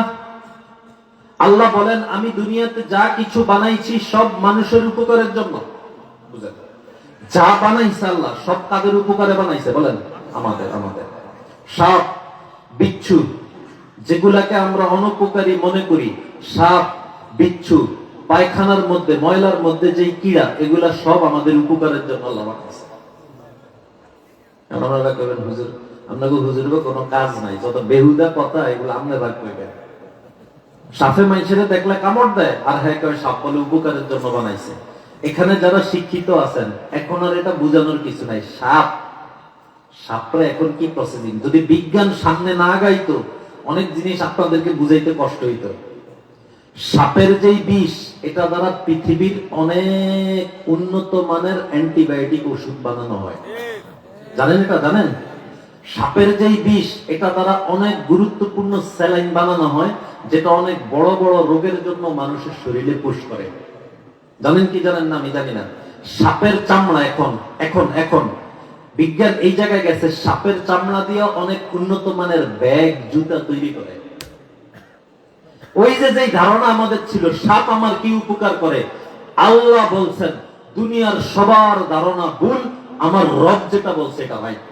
A: আল্লাহ বলেন আমি দুনিয়াতে যা কিছু বানাইছি সব মানুষের উপকারের জন্য। বুঝেন, যা বানাইছে আল্লাহ সব কাদের উপকারে বানাইছে বলেন? আমাদের। সাপ বিচ্ছু যেগুলাকে আমরা অনুপকারী মনে করি, সাপ বিচ্ছু পায়খানার মধ্যে ময়লার মধ্যে যে কীড়া, এগুলা সব আমাদের উপকারের জন্য আল্লাহ বানাইছে। আপনারা কইবেন হুজুর, আপনাকে হুজুরের কোনো কাজ নাই, যত বেহুদা কথা এগুলো আপনারা কইবেন। সাপে মানুষের দেখলে কামড় দেয়, আর হ্যাঁ কয় সাপ বলে উপকারের জন্য বানাইছে। এখানে যারা শিক্ষিত আছেন এখন আর এটা বোঝানোর কিছু নাই। সাপটা এখন কি প্রসেসিং, যদি বিজ্ঞান সামনে না গাইতো অনেক জিনিস আপনাদেরকে বুঝাইতে কষ্ট হইতো। সাপের যেই বিষ, এটা দ্বারা পৃথিবীর অনেক উন্নত মানের অ্যান্টিবায়োটিক ওষুধ বানানো হয়। জানেন এটা? জানেন সাপের যেই বিষ, এটা দ্বারা অনেক গুরুত্বপূর্ণ স্যালাইন বানানো হয়, যেটা অনেক বড় বড় রোগের জন্য মানুষের শরীরে পুশ করে। জানেন কি জানেন না আমি জানি না। সাপের চামড়া এখন বিজ্ঞান এই জায়গায় গেছে, সাপের চামড়া দিয়ে অনেক উন্নত মানের ব্যাগ জুতা তৈরি করে। ওই যে ধারণা আমাদের ছিল সাপ আমার কি উপকার করে, আল্লাহ বলছেন দুনিয়ার সবার ধারণা ভুল, আমার রব যেটা বলছে এটা রাইট।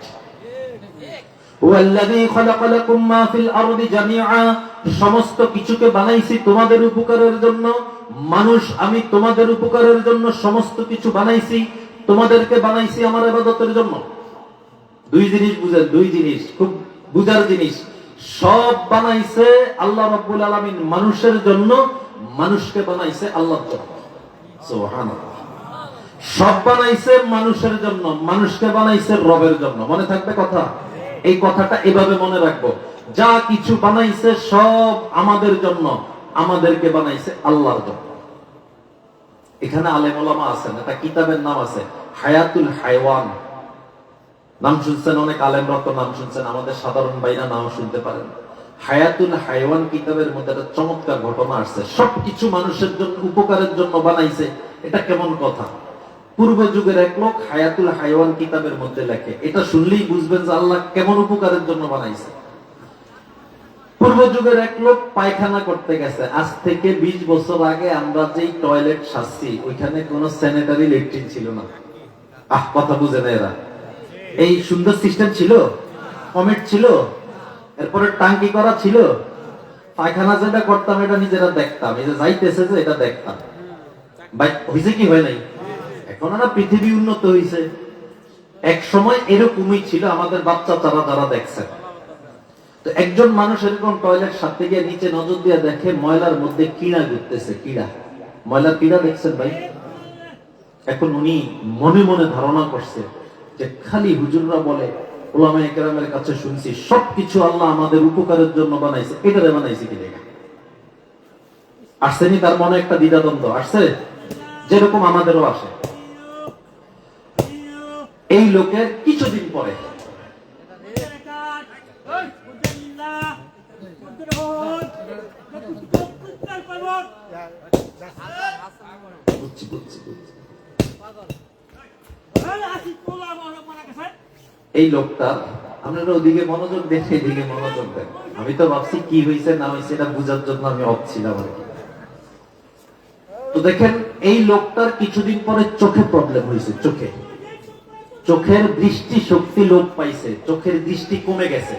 A: হুয়াল্লাযী খালাকা লাকুম মা ফিল আরদি জামিআ, সমস্ত কিছুকে বানাইছি তোমাদের উপকারের জন্য। মানুষ আমি তোমাদের উপকারের জন্য সমস্ত কিছু বানাইছি, তোমাদেরকে বানাইছি আমার ইবাদতের জন্য। দুই জিনিস বুঝেন, দুই জিনিস খুব বুঝার জিনিস। সব বানাইছে আল্লাহ রাব্বুল আলামিন মানুষের জন্য, মানুষকে বানাইছে আল্লাহর জন্য। সুবহানাল্লাহ। সব বানাইছে মানুষের জন্য, মানুষকে বানাইছে রবের জন্য। মনে থাকবে কথা? এই কথাটা এভাবে মনে রাখবো, যা কিছু বানাইছে সব আমাদের জন্য, আমাদেরকে বানাইছে আল্লাহর জন্য। এখানে আলেম ওলামা আছেন, একটা কিতাবের নাম আছে হায়াতুল হায়ওয়ান, নাম শুনছেন? অনেক আলেমরা তো নাম শুনছেন, আমাদের সাধারণ ভাইরা নাম শুনতে পারেন। হায়াতুল হায়ওয়ান কিতাবের মধ্যে একটা চমৎকার ঘটনা আসছে। সবকিছু মানুষের জন্য উপকারের জন্য বানাইছে, এটা কেমন কথা? পূর্ব যুগের এক লোক হায়াতুল হায়ওয়ান কিতাবের মধ্যে লেখে, এটা শুনলেই বুঝবেন যে আল্লাহ কেমন উপকারের জন্য বানাইছে। পূর্ব যুগের এক লোক পায়খানা করতে গেছে। আজ থেকে 20 বছর আগে আমরা যেই টয়লেট সাজছি, ওইখানে কোনো স্যানিটারি ল্যাট্রিন ছিল না। কথা বুঝে না এরা? এই সুন্দর সিস্টেম ছিল, কমেট ছিল, এরপরে টাঙ্কি করা ছিল। পায়খানা যেটা করতাম এটা নিজেরা দেখতাম, এই যে যাইতেছে যে এটা দেখতাম। হয়েছে কি হয় নাই? এখন না পৃথিবী উন্নত হয়েছে, এক সময় এরকমই ছিল। আমাদের বাচ্চা তারা যারা দেখছে, তো একজন মানুষ এরকম টয়লেট সাথে গিয়ে নিচে নজর দিয়ে দেখে ময়লার মধ্যে কিড়া ঘুরতেছে। ময়লার কিড়া দেখছেন ভাই? এখন উনি মনে মনে ধারণা করছে যে খালি হুজুররা বলে, ওলামায়ে কেরামের কাছে শুনছি সবকিছু আল্লাহ আমাদের উপকারের জন্য বানাইছে, এটারে বানাইছে কি দেখে আসছেনি? তার মনে একটা দ্বিধাদ্বন্দ্ব আসছে, যেরকম আমাদেরও আসে। এই লোকের কিছুদিন পরে এই লোকটা, আপনারা ওদিকে মনোযোগ দেন, এদিকে মনোযোগ দেন। আমি তো ভাবছি কি হয়েছে না হয়েছে এটা বুঝার জন্য আমি অপছিলাম আর কি। তো দেখেন এই লোকটার কিছুদিন পরে চোখে প্রবলেম হয়েছে। চোখের দৃষ্টি শক্তি লোপ পাইছে, চোখের দৃষ্টি কমে গেছে।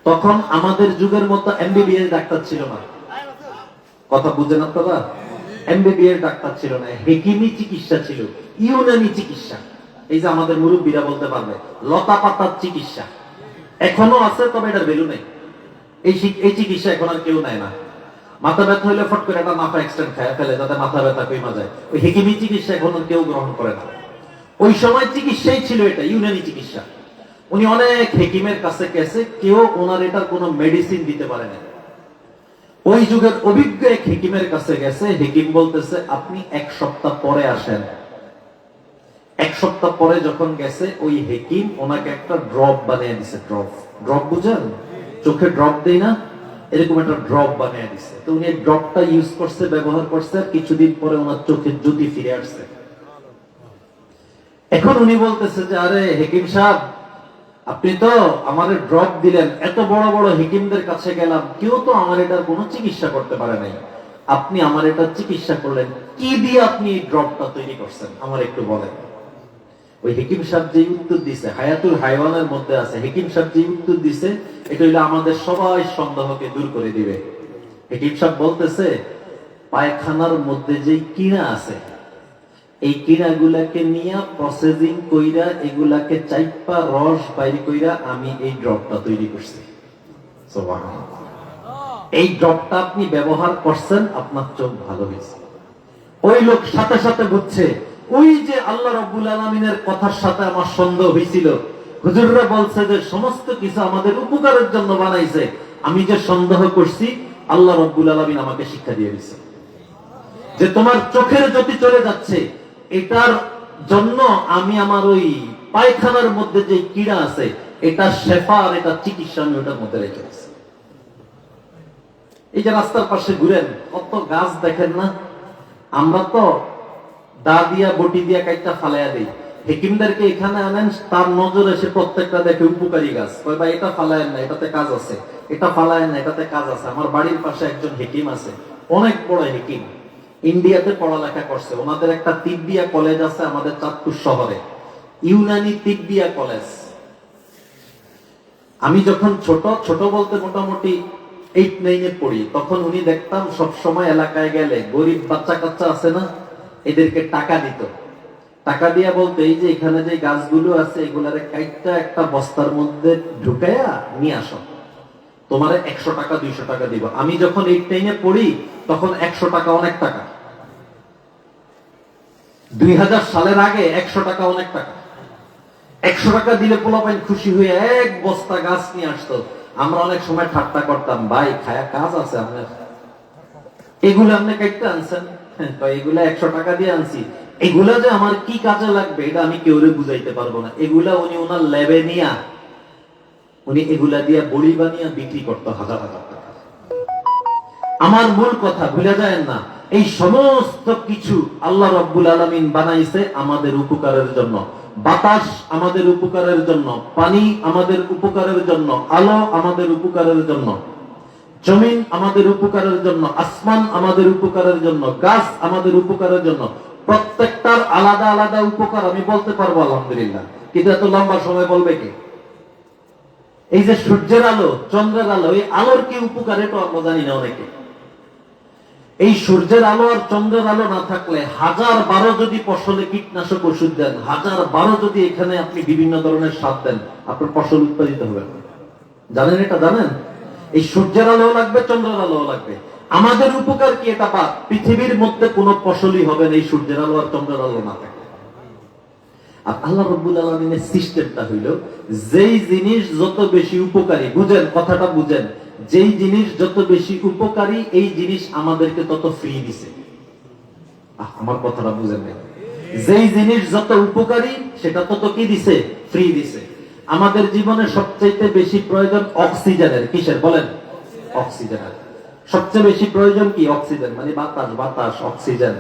A: তখন আমাদের যুগের মতো এমবিবিএস ডাক্তার ছিল না। কথা বুঝেন আপনারা? এমবিবিএস ডাক্তার ছিল না, হেকিমি চিকিৎসা ছিল, ইউনানি চিকিৎসা। এই যে আমাদের মুরব্বীরা বলতে পারবে লতা পাতার চিকিৎসা এখনো আছে, তবে এটার ভ্যালু নেই। এই চিকিৎসা এখন আর কেউ নেয় না। মাথা ব্যথা হলে ফট করে একটা মাথা এক্সটেন্ড খায় ফেলে যাতে মাথা ব্যথা কমে যায়। ওই হেকিমি চিকিৎসা এখন আর কেউ গ্রহণ করে না। ওই সময় চিকিৎসাই ছিল এটা, ইউনানি চিকিৎসা। উনি অনেক হেকিমের কাছে গেছে, কেউ ওনার এটার কোনো মেডিসিন দিতে পারে না। ওই যুগের অভিজ্ঞ এক হেকিমের কাছে গেছে, হেকিম বলতেছে আপনি 1 সপ্তাহ পরে আসেন। 1 সপ্তাহ পরে যখন গেছে, ওই হেকিম ওনাকে একটা ড্রপ বানিয়ে দিছে। ড্রপ বুঝেন, চোখে ড্রপ দেয় না, এরকম একটা ড্রপ বানিয়ে দিছে। তো উনি ড্রপটা ইউজ করছে, ব্যবহার করছে, আর কিছুদিন পরে ওনার চোখের জ্যোতি ফিরে আসছে। এখন উনি বলতেছে যে, আরে হেকিম সাহেব, আপনি তো আমার ড্রপ দিলেন, এত বড় বড় হেকিমদের কাছে গেলাম, কেউ তো আমার এটার কোনো চিকিৎসা করতে পারে নাই, আপনি আমার এটা চিকিৎসা করলেন, কি দিয়ে আপনি এই ড্রপটা তৈরি করছেন আমার একটু বলেন। ওই হেকিম সাহেব যে উত্তর দিছে, হায়াতুল হায়ওয়ানের মধ্যে আছে, হেকিম সাহেব যে উত্তর দিছে, এটা হইলো আমাদের সবাই সন্দেহকে দূর করে দিবে। হেকিম সাহেব বলতেছে, পায়খানার মধ্যে যে কিনা আছে, এই কিনাগুলাকে নিয়ে প্রসেসিং কইরা, এগুলাকে চাইপা রস বাইর কইরা আমি এই ড্রপটা তৈরি করছি। সুবহানাল্লাহ। এই ড্রপটা আপনি ব্যবহার করছেন, আপনার চোখ ভালো হয়েছে। ওই লোক সাথে সাথে বুঝছে, ওই যে আল্লাহ রাব্বুল আলামিনের কথার সাথে আমার সন্দেহ হয়েছিল, হুজুররা বলছে যে সমস্ত কিছু আমাদের উপকারের জন্য বানাইছে, আমি যে সন্দেহ করছি, আল্লাহ রাব্বুল আলামিন আমাকে শিক্ষা দিয়ে দিয়েছে যে তোমার চোখের জ্যোতি চলে যাচ্ছে, এটার জন্য আমি আমার ওই পায়খানার মধ্যে যে কিড়া আছে, এটা শেফা আর এটা চিকিৎসা আমি ওটার মধ্যে রেখে দিচ্ছি। এই যে রাস্তার পাশে ঘুরেন, কত গাছ দেখেন না, আমরা তো দা দিয়া বটি দিয়া কাইটা ফালাইয়া দিই। হেকিমদেরকে এখানে আনেন, তার নজর এসে প্রত্যেকটা দেখে উপকারী গাছ, কয় ভাই এটা ফালায়েন না, এটাতে কাজ আছে, এটা ফালায়েন না, এটাতে কাজ আছে। আমার বাড়ির পাশে একজন হেকিম আছে, অনেক বড় হেকিম, ইন্ডিয়াতে পড়ালেখা করছে। ওনাদের একটা তিব্বিয়া কলেজ আছে আমাদের চাঁদপুর শহরে, ইউনানি তিব্বিয়া কলেজ। আমি যখন ছোট বলতে মোটামুটি 8-9 পড়ি, তখন উনি দেখতাম সব সময় এলাকায় গেলে গরিব বাচ্চা কাচ্চা আছে না, এদেরকে টাকা দিত। টাকা দিয়া বলতো, এই যে এখানে যে গাছগুলো আছে, এগুলারে কাইটটা একটা বস্তার মধ্যে ঢুকাইয়া নিয়ে আসো, তোমার 100 টাকা 200 টাকা দিব। আমি যখন 8-9 পড়ি, তখন 100 টাকা অনেক টাকা। 2000 সালের আগে 100 টাকা অনেক টাকা। 100 টাকা দিলে পোলাপাইন খুশি হয়ে এক বস্তা গাছ নিয়ে আসতো। আমরা অনেক সময় ঠাট্টা করতাম, ভাই খায়া কাজ আছে আপনার, এগুলো আপনি কাটতে আনছেন, এগুলা 100 টাকা দিয়ে আনছি, এগুলা যে আমার কি কাজে লাগবে এটা আমি কেউ বুঝাইতে পারবো না। এগুলা উনি ওনার ল্যাবে নিয়া, উনি এগুলা দিয়া বড়ি বানিয়ে বিক্রি করতো হাজার হাজার টাকা। আমার মূল কথা ভুলে যায় না, এই সমস্ত কিছু আল্লাহ রাব্বুল আলামিন বানাইছে আমাদের উপকারের জন্য। বাতাস আমাদের উপকারের জন্য, পানি আমাদের উপকারের জন্য, আলো আমাদের উপকারের জন্য, জমিন আমাদের উপকারের জন্য, আসমান আমাদের উপকারের জন্য, গাছ আমাদের উপকারের জন্য। প্রত্যেকটার আলাদা আলাদা উপকার আমি বলতে পারবো আলহামদুলিল্লাহ, কিন্তু এত লম্বা সময় বলবে কি? এই যে সূর্যের আলো, চন্দ্রের আলো, এই আলোর কি উপকার এটা আমরা জানি না অনেকে। এই সূর্যের আলো আর চন্দ্রের আলো না থাকলে 1012 যদি ফসলে কীটনাশক ওষুধ দেন, 1012 যদি এখানে আপনি বিভিন্ন ধরনের সার দেন, আপনার ফসল উৎপাদিত হবে না। জানেন এটা? জানেন এই সূর্যের আলো লাগবে, চন্দ্রের আলো লাগবে। আমাদের উপকার কি এটা? বাদ, পৃথিবীর মধ্যে কোনো ফসলই হবে না এই সূর্যের আলো আর চন্দ্রের আলো না থাকলে। আর আল্লাহ রাব্বুল আলামিনের সিস্টেমটা হইল, যেই জিনিস যত বেশি উপকারী, বুঝেন কথাটা বুঝেন, যেই জিনিস যত বেশি উপকারী, এই জিনিস আমাদেরকে তত ফ্রি দিছে। আমার কথাটা বুঝেন না? যেই জিনিস যত উপকারী সেটা তত কি দিছে? ফ্রি দিছে। আমাদের জীবনে সবচেয়ে বেশি প্রয়োজন অক্সিজেনের। কিসের বলেন? অক্সিজেনের। সবচেয়ে বেশি প্রয়োজন কি? অক্সিজেন, মানে বাতাস, অক্সিজেন।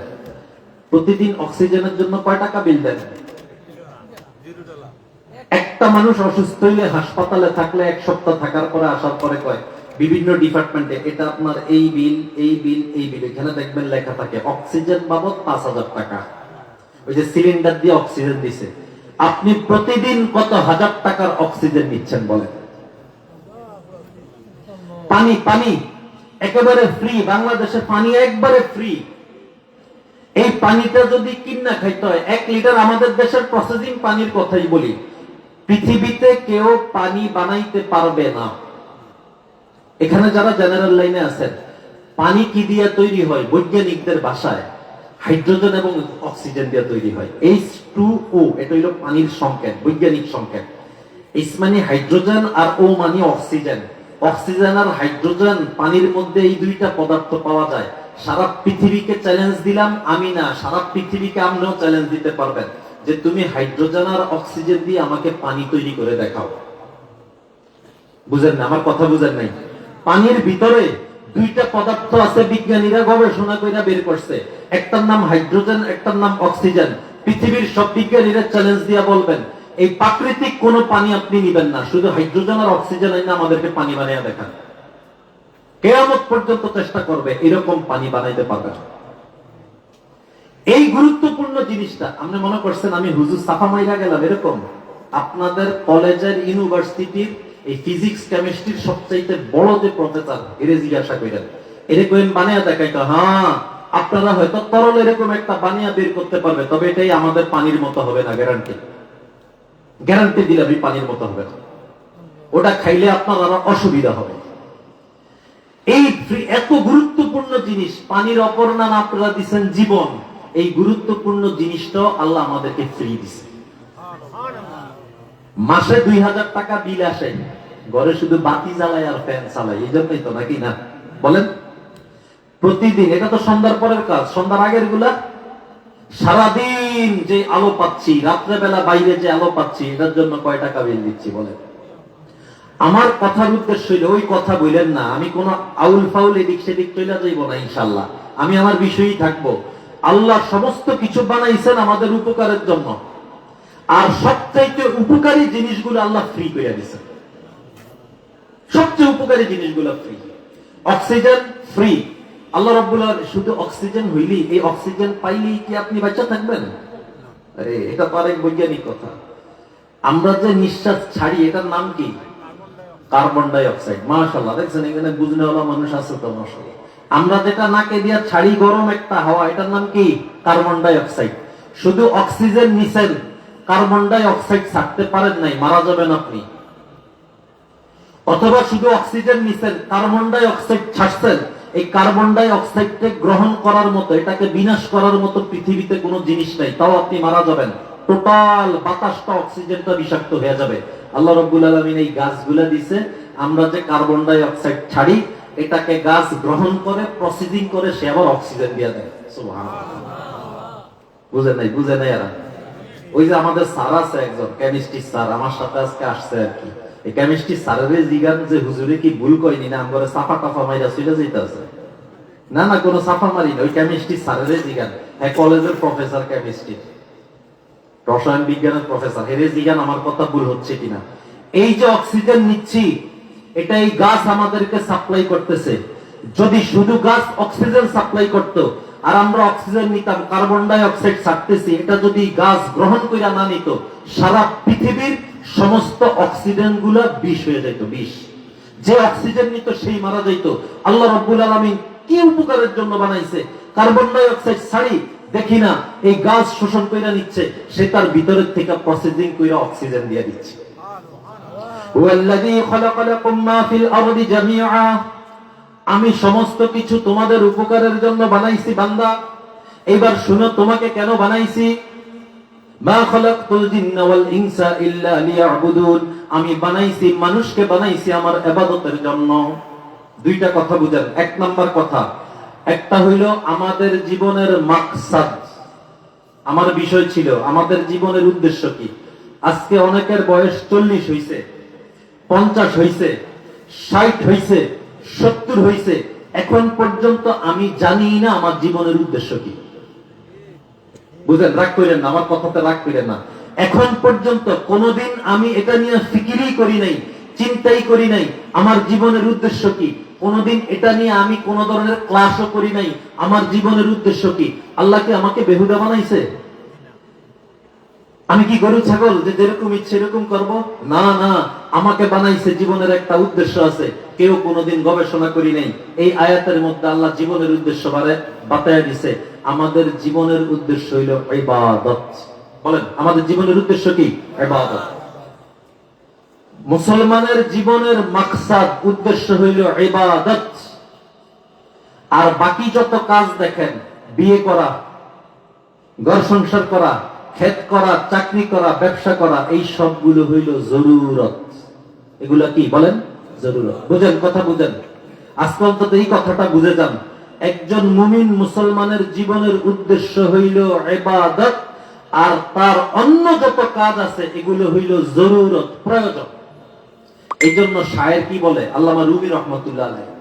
A: প্রতিদিন অক্সিজেনের জন্য কয় টাকা বিল দেন? একটা মানুষ অসুস্থ হইলে, হাসপাতালে থাকলে, 1 সপ্তাহ থাকার পরে আসার পরে কয় বিভিন্ন ডিপার্টমেন্টে, এটা আপনার এই বিল, এই বিল, এই বিল, এখানে দেখবেন লেখা থাকে অক্সিজেন বাবদ 5000 টাকা। ওই যে সিলিন্ডার দিয়ে অক্সিজেন দিছে। আপনি প্রতিদিন কত হাজার টাকার অক্সিজেন নিচ্ছেন বলেন? পানি একেবারে ফ্রি, বাংলাদেশে পানি একবারে ফ্রি। এই পানিটা যদি কিনা খাইতে হয়, 1 লিটার, আমাদের দেশের প্রসেসিং পানির কথাই বলি, পৃথিবীতে কেউ পানি বানাইতে পারবে না। এখানে যারা জেনারেল লাইনে আছেন, পানি কি দিয়ে তৈরি হয়? বৈজ্ঞানিকদের ভাষায় হাইড্রোজেন এবং অক্সিজেন দিয়ে তৈরি হয়। H2O, এটা হলো পানির সংকেত, বৈজ্ঞানিক সংকেত। H মানে হাইড্রোজেন আর O মানে অক্সিজেন। অক্সিজেন আর হাইড্রোজেন, পানির মধ্যে এই দুইটা পদার্থ পাওয়া যায়। সারা পৃথিবীকে চ্যালেঞ্জ দিলাম, আমি না, সারা পৃথিবীকে আপনিও চ্যালেঞ্জ দিতে পারবেন। যে তুমি হাইড্রোজেন আর অক্সিজেন দিয়ে আমাকে পানি তৈরি করে দেখাও। বুঝেন না আমার কথা? বুঝেন নাই? পানির ভিতরে দুইটা পদার্থ আছে, বিজ্ঞানীরা গবেষণা করে বের করছে, একটার নাম হাইড্রোজেন, একটার নাম অক্সিজেন। পৃথিবীর সব বিজ্ঞানীরা চ্যালেঞ্জ দিয়ে বলবেন এই প্রাকৃতিক কোন পানি আপনি নিবেন না, শুধু হাইড্রোজেন আর অক্সিজেন এনে আমাদেরকে পানি বানিয়ে দেখান। কিয়ামত পর্যন্ত চেষ্টা করবে, এরকম পানি বানাইতে পারবে না। এই গুরুত্বপূর্ণ জিনিসটা আপনি মনে করছেন আমি হুজুর সাফা মাইরা গেলাম এরকম? আপনাদের কলেজের ইউনিভার্সিটির এই ফিজিক্স কেমিস্ট্রির সবচাইতে বড় যে প্রফেসর, এর জিজ্ঞাসা করেন, এরকম বানিয়ে দেখাইতো। হ্যাঁ, আপনারা হয়তো তরল এরকম একটা বানিয়ে বের করতে পারবে, তবে এটাই আমাদের পানির মতো হবে না, গ্যারান্টি। গ্যারান্টি দিলে আমি পানির মতো হবে না, ওটা খাইলে আপনার আরো অসুবিধা হবে। এই এত গুরুত্বপূর্ণ জিনিস, পানির অপর নাম আপনারা দিচ্ছেন জীবন। এই গুরুত্বপূর্ণ জিনিসটাও আল্লাহ আমাদেরকে ফ্রি দিছে। মাসে 2000 টাকা বিল আসে, ঘরে শুধু বাতি জ্বালায় আর ফ্যান চালায়, এই জন্যই তো, নাকি না বলেন? প্রতিদিন, এটা তো সন্ধ্যার পরের কাজ, সন্ধ্যার আগের গুলা সারাদিন যে আলো পাচ্ছি, রাত্রেবেলা বাইরে যে আলো পাচ্ছি, এটার জন্য কয় টাকা বিল দিচ্ছি বলেন? আমার কথার উদ্দেশ্য হইল ওই কথা বললেন না, আমি কোন আউল ফাউল এদিক সেদিক চলে যাইব না ইনশাল্লাহ। আমি আমার বিষয়ই থাকবো। আল্লাহ সমস্ত কিছু বানাইছেন আমাদের উপকারের জন্য, আর সবচাইতে উপকারী জিনিসগুলো আল্লাহ ফ্রি করে দিচ্ছেন। সবচেয়ে উপকারী জিনিসগুলো ফ্রি। Oxygen free. আল্লাহ রাব্বুল আলামিন শুধু অক্সিজেন হইলি, এই অক্সিজেন পাইলেই কি আপনি বাঁচা থাকবেন? আরে এটা তো আরেক বৈজ্ঞানিক কথা। আমরা যে নিঃশ্বাস ছাড়ি এটার নাম কি? Carbon die oxide. মাশাআল্লাহ, দেখছেন এখানে বুঝনে ওলা মানুষ আছে তো, মাশাআল্লাহ। আমরা যেটা নাকে দিয়া ছাড়ি গরম একটা হাওয়া, এটার নাম কি? Carbon die oxide. শুধু অক্সিজেন নিছেন, কার্বন ডাই অক্সাইড ছাড়তে পারেন নাই, মারা যাবেন আপনি। অথবা শুধু অক্সিজেন নিছেন, কার্বন ডাই অক্সাইড ছাড়ছেন, এই কার্বন ডাই অক্সাইডকে গ্রহণ করার মতো, এটাকে বিনাশ করার মতো পৃথিবীতে কোনো জিনিস নাই, তাও আপনি মারা যাবেন। টোটাল বাতাসটা, অক্সিজেনটা বিষাক্ত হয়ে যাবে। আল্লাহ রাব্বুল আলামিন এই গাছগুলা দিছে, আমরা যে কার্বন ডাই অক্সাইড ছাড়ি, এটাকে গাছ গ্রহণ করে, প্রসেসিং করে, সে আবার অক্সিজেন দিয়ে দেয়। সুবহানাল্লাহ। বুঝে নাই? বুঝে নাই? আর ওই যে আমাদের স্যার আছে একজন, কেমিস্ট্রি স্যার, আমার সাথে আজকে আসছে আর কি। এই কেমিস্ট্রি স্যারের জিগান যে হুজুরে কি ভুল কইনি না, আমরা সাফা টাফা মাইরা চলে যাইতেছে। না না, কোনো সাফা মারি না, ওই কেমিস্ট্রি স্যারের জিগান। হ্যাঁ, কলেজের প্রফেসর কেমিস্ট্রি, রসায়ন বিজ্ঞানের প্রফেসর, হেরে জিগান আমার কথা ভুল হচ্ছে কিনা। এই যে অক্সিজেন নিচ্ছি, এটা এই গাছ আমাদেরকে সাপ্লাই করতেছে। যদি শুধু গাছ অক্সিজেন সাপ্লাই করত আর আমরা অক্সিজেন নিতাম, কার্বন ডাই অক্সাইড ছাড়তেছি, এটা যদি গাছ গ্রহণ করে না নিত, সারা পৃথিবীর সমস্ত অক্সিজেন গুলা বিষ হয়ে যেত। বিষ। যে অক্সিজেন নিত সেই মারা যেত। আল্লাহ রাব্বুল আলামিন কি উপকারের জন্য বানাইছে? কার্বন ডাই অক্সাইড ছাড়ি দেখি না, এই গাছ শোষণ করে নিচ্ছে, সে তার ভিতরের থেকে প্রসেসিং করে অক্সিজেন দিয়ে দিচ্ছে। আমি সমস্ত কিছু তোমাদের উপকারের জন্য বানাইছি বান্দা। এবার শুনো, তোমাকে কেন বানাইছি? মা খালাকতুল জিন্না ওয়াল ইনসা ইল্লা লিয়াবুদুন। আমি বানাইছি, মানুষকে বানাইছি আমার ইবাদতের জন্য। দুইটা কথা বুঝেন। এক নাম্বার কথা, একটা হইল আমাদের জীবনের মাকসাদ। আমার বিষয় ছিল আমাদের জীবনের উদ্দেশ্য কি। আজকে অনেকের বয়স 40 হইছে, 50 হইছে, 60 হইছে, 70 হইছে, এখন পর্যন্ত আমি জানি না আমার জীবনের উদ্দেশ্য কি। বুঝেন? রাগ করেন না, আমার কথাতে রাগ করেন না। এখন পর্যন্ত কোনোদিন আমি এটা নিয়ে ফিকিরই করি নাই, চিন্তাই করি নাই আমার জীবনের উদ্দেশ্য কি। কোনোদিন এটা নিয়ে আমি কোন ধরনের ক্লাসও করি নাই, আমার জীবনের উদ্দেশ্য কি। আল্লাহ কি আমাকে বেহুদা বানাইছে? আমি কি গরু ছাগল যে যেরকম ইচ্ছে এরকম করব? না না, আমাকে বানাইছে, জীবনের একটা উদ্দেশ্য আছে। কেউ কোনোদিন গবেষণা করি নাই। এই আয়াতের মধ্যে আল্লাহ জীবনের উদ্দেশ্য বাতায়া দিছে। আমাদের জীবনের উদ্দেশ্য হইল ইবাদত। বলেন, আমাদের জীবনের উদ্দেশ্য কি? ইবাদত। মুসলমানের জীবনের মাকসাদ, উদ্দেশ্য হইল ইবাদত। আর বাকি যত কাজ দেখেন, বিয়ে করা, ঘর সংসার করা, ক্ষেত করা, চাকরি করা, ব্যবসা করা, এই সবগুলো হইল জরুরত। এগুলা কি বলেন? জরুরত। বুঝেন? কথা বুঝেন? আজকে অন্তত এই কথাটা বুঝে যান। একজন মুমিন মুসলমানের জীবনের উদ্দেশ্য হইল ইবাদত, আর তার অন্য যত কাজ আছে এগুলো হইল জরুরত, প্রয়োজন। এই জন্য শায়ের কি বলে, আল্লামা রুমি রহমতুল্লাহ আলাইহি,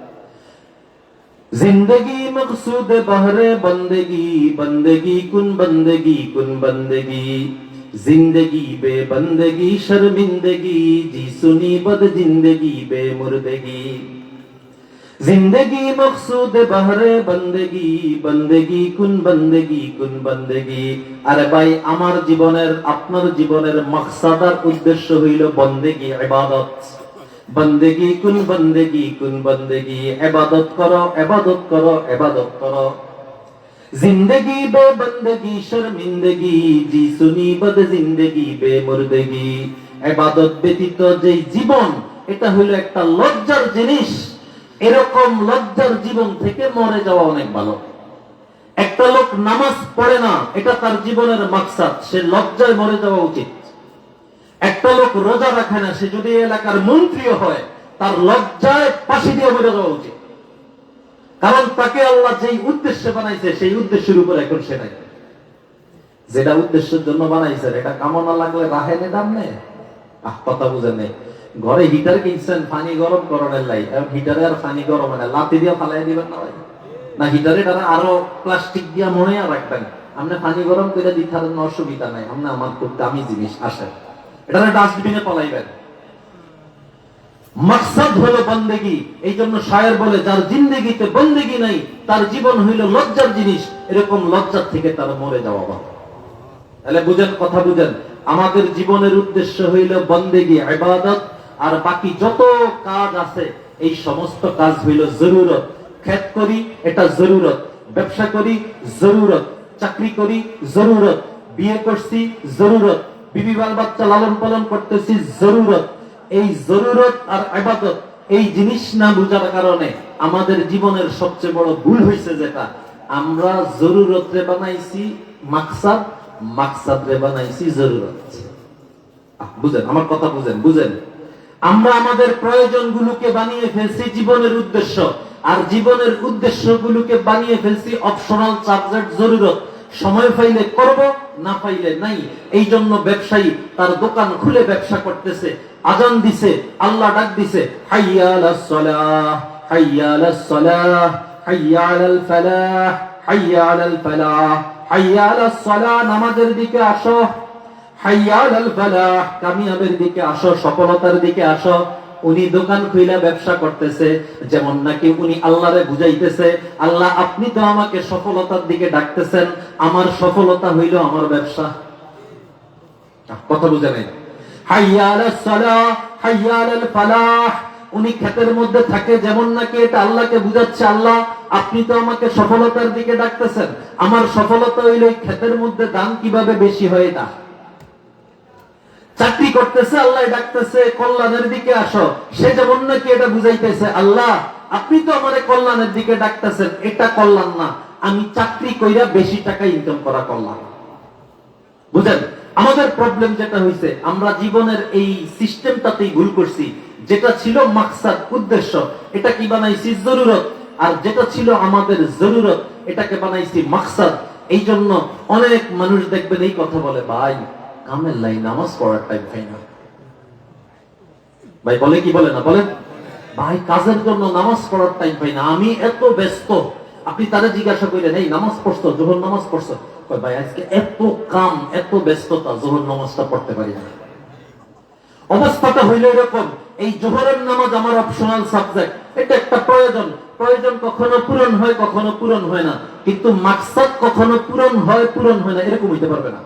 A: জিন্দগি মকসুদ বহরে বন্দেগি, বন্দেগি কুন বন্দেগি, কুন বন্দেগি, जिंदगी बे बंदगी शर्मिंदगी, जी सुनी बद जिंदगी बे मुर्दगी, जिंदगी मकसूद बहरे बंदगी, बंदगी कुन बंदगी, कुन बंदगी। আরে ভাই, আমার জীবনের আপনার জীবনের মাকসাদ আর উদ্দেশ্য হইল বন্দেগি, ইবাদত। বন্দেগি কুন বন্দেগি, কুন বন্দেগি, ইবাদত করো, ইবাদত করো, ইবাদত করো। जिंदगी बे बंदगी शर्मिंदगी, जी सुनी बद जिंदगी बे मुर्दगी। ইবাদত ব্যতীত যে জীবন, এটা হলো একটা লজ্জার জিনিস। এরকম লজ্জার জীবন থেকে মরে যাওয়া অনেক ভালো। একটা লোক নামাজ পড়ে না, এটা তার জীবনের মাকসাদ, সে লজ্জায় মরে যাওয়া উচিত। একটা লোক রোজা রাখে না, সে যদি এলাকার মন্ত্রীও হয়, তার লজ্জায় ফাঁসি দিয়ে মরে যাওয়া উচিত। কারণ তাকে আল্লাহ যেই উদ্দেশ্যে বানাইছে সেই উদ্দেশ্যের উপর এখন সে নাই। যেটা উদ্দেশ্যের জন্য বানাইছে এটা কামনা লাগলে রাহেনে দাম নেই। কথা বুঝে নেই। ঘরে হিটার কিনছেন পানি গরম করণের লাই, হিটারে আর পানি গরম মানে লাতি দিয়ে ফালাই দিবেন না ভাই, না হিটারে তারা আরো প্লাস্টিক দিয়ে মনে রাখবেন। আপনি পানি গরম করে দিতে অসুবিধা নাই, আপনি আমার খুব দামি জিনিস আসে, এটা ডাস্টবিনে পলাইবেন। মাকসাদ হলো বন্দেগি। এই জন্য শায়ের বলে, যার জিন্দেগিতে বন্দেগি নাই তার জীবন হইল লজ্জার জিনিস। এরকম লজ্জার থেকে তার মরে যাওয়া ভালো। তাহলে বুঝেন, কথা বুঝেন, আমাদের জীবনের উদ্দেশ্য হইল বন্দেগি, ইবাদত। আর বাকি যত কাজ আছে এই সমস্ত কাজ হইল জরুরত। খেত করি, এটা জরুরত। ব্যবসা করি, জরুরত। চাকরি করি, জরুরত। বিয়ে করছি, জরুরত। বিবি বাল বাচ্চা লালন পালন করতেছি, জরুরত। এই জরুরত আর ইবাদত, এই জিনিস না বুঝার কারণে আমাদের জীবনের সবচেয়ে বড় ভুল হয়েছে যেটা, আমরা জরুরত রে বানাইছি মাকসাদ, মাকসাদ রে বানাইছি জরুরত। বুঝেন আমার কথা, বুঝেন। আমরা আমাদের প্রয়োজনগুলোকে বানিয়ে ফেলছি জীবনের উদ্দেশ্য, আর জীবনের উদ্দেশ্যগুলোকে বানিয়ে ফেলছি অপশনাল সাবজেক্ট, জরুরত। সময় পাইলে করব, না পাইলে নাই। এই জন্য ব্যবসায়ী তার দোকান খুলে ব্যবসা করতেছে, আজান দিছে, আল্লাহ ডাক দিছে, হাইয়া আলাস সালাহ, হাইয়া আলাস সালাহ, হাইয়া আলাল ফালাহ, হাইয়া আলাল ফালাহ, হাইয়া আলাস সালাহ, নামাজের দিকে আসো, হাইয়া আলাল ফালাহ, কামিয়াবের দিকে আসো, সফলতার দিকে আসো। উনি দোকান খুইলা ব্যবসা করতেছে, যেমন নাকি উনি আল্লাহরে বুঝাইতেছে, আল্লাহ আপনি তো আমাকে সফলতার দিকে ডাকতেছেন, আমার সফলতা হইল আমার ব্যবসা। কথা বুঝে নাই? হাইয়া আলাস সালাহ, হাইয়া আলাল ফালাহ। উনি ক্ষেতের মধ্যে থাকে, যেমন নাকি এটা আল্লাহকে বুঝাচ্ছে, আল্লাহ আপনি তো আমাকে সফলতার দিকে ডাকতেছেন, আমার সফলতা হইল এই ক্ষেতের মধ্যে দাম কিভাবে বেশি হয় না। চাকরি করতেছে, আল্লাহ ডাকতেছে কল্যাণের দিকে আসো, সে যেমন নাকি এটা বুঝাইতেছে, আল্লাহ আপনি তো আমাদের কল্যাণের দিকে ডাকতেছেন, এটা কল্যাণ না, আমি চাকরি কইরা বেশি টাকা ইনকাম করা কল্যাণ। বুঝেন আমাদের প্রবলেম যেটা হইছে, আমরা জীবনের এই সিস্টেমটাতেই ভুল করছি। যেটা ছিল মাকসাদ, উদ্দেশ্য, এটা কি বানাইছি জরুরত। আর যেটা ছিল আমাদের জরুরত, এটাকে বানাইছি মাকসাদ। এই জন্য অনেক মানুষ দেখবেন এই কথা বলে, ভাই কামের লাই নামাজ পড়ার টাইম পাই না। ভাই বলে কি বলে না, বলেন ভাই কাজের জন্য নামাজ পড়ার টাইম পাই না, আমি এত ব্যস্ত। আপনি তারা জিজ্ঞাসা করেন, এই নামাজ পড়ছো, জোহর নামাজ পড়ছো? ভাই আজকে এত কাম, এত ব্যস্ততা, জোহর নামাজটা পড়তে পারি না। অবস্থাটা হইল এরকম, এই জোহরের নামাজ আমার অপশনাল সাবজেক্ট, এটা একটা প্রয়োজন। প্রয়োজন কখনো পূরণ হয়, কখনো পূরণ হয় না, কিন্তু মাকসাদ কখনো পূরণ হয়, পূরণ হয় না, এরকম হইতে পারবে না।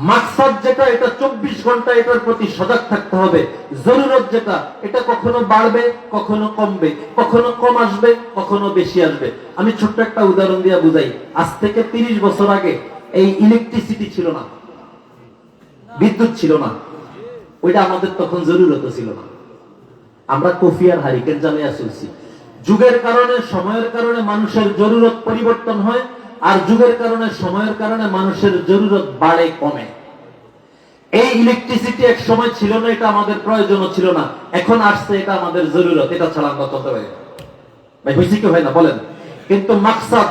A: মাকসাদ যেটা, এটা 24 ঘন্টা এটার প্রতি সজাগ থাকতে হবে। জরুরত যেটা, এটা কখনো বাড়বে, কখনো কমবে, কখনো কম আসবে, কখনো বেশি আসবে। আমি ছোট্ট একটা উদাহরণ দিয়ে বুঝাই। আজ থেকে 30 বছর আগে এই ইলেকট্রিসিটি ছিল না, বিদ্যুৎ ছিল না, ওইটা আমাদের তখন জরুরত ছিল না। আমরা কফি আর হারিকেন জ্বালিয়ে চলছি। যুগের কারণে, সময়ের কারণে মানুষের জরুরত পরিবর্তন হয়, আর যুগের কারণে, সময়ের কারণে মানুষের জরুরত বাড়ে, কমে। এই ইলেকট্রিসিটি এক সময় ছিল না, এটা আমাদের প্রয়োজনও ছিল না, এখন আসছে, এটা আমাদের জরুরত, এটা ছাড়া আমরা চলতে পারি না। ভাই হয়েছে কি হয় না বলেন? কিন্তু মাকসাদ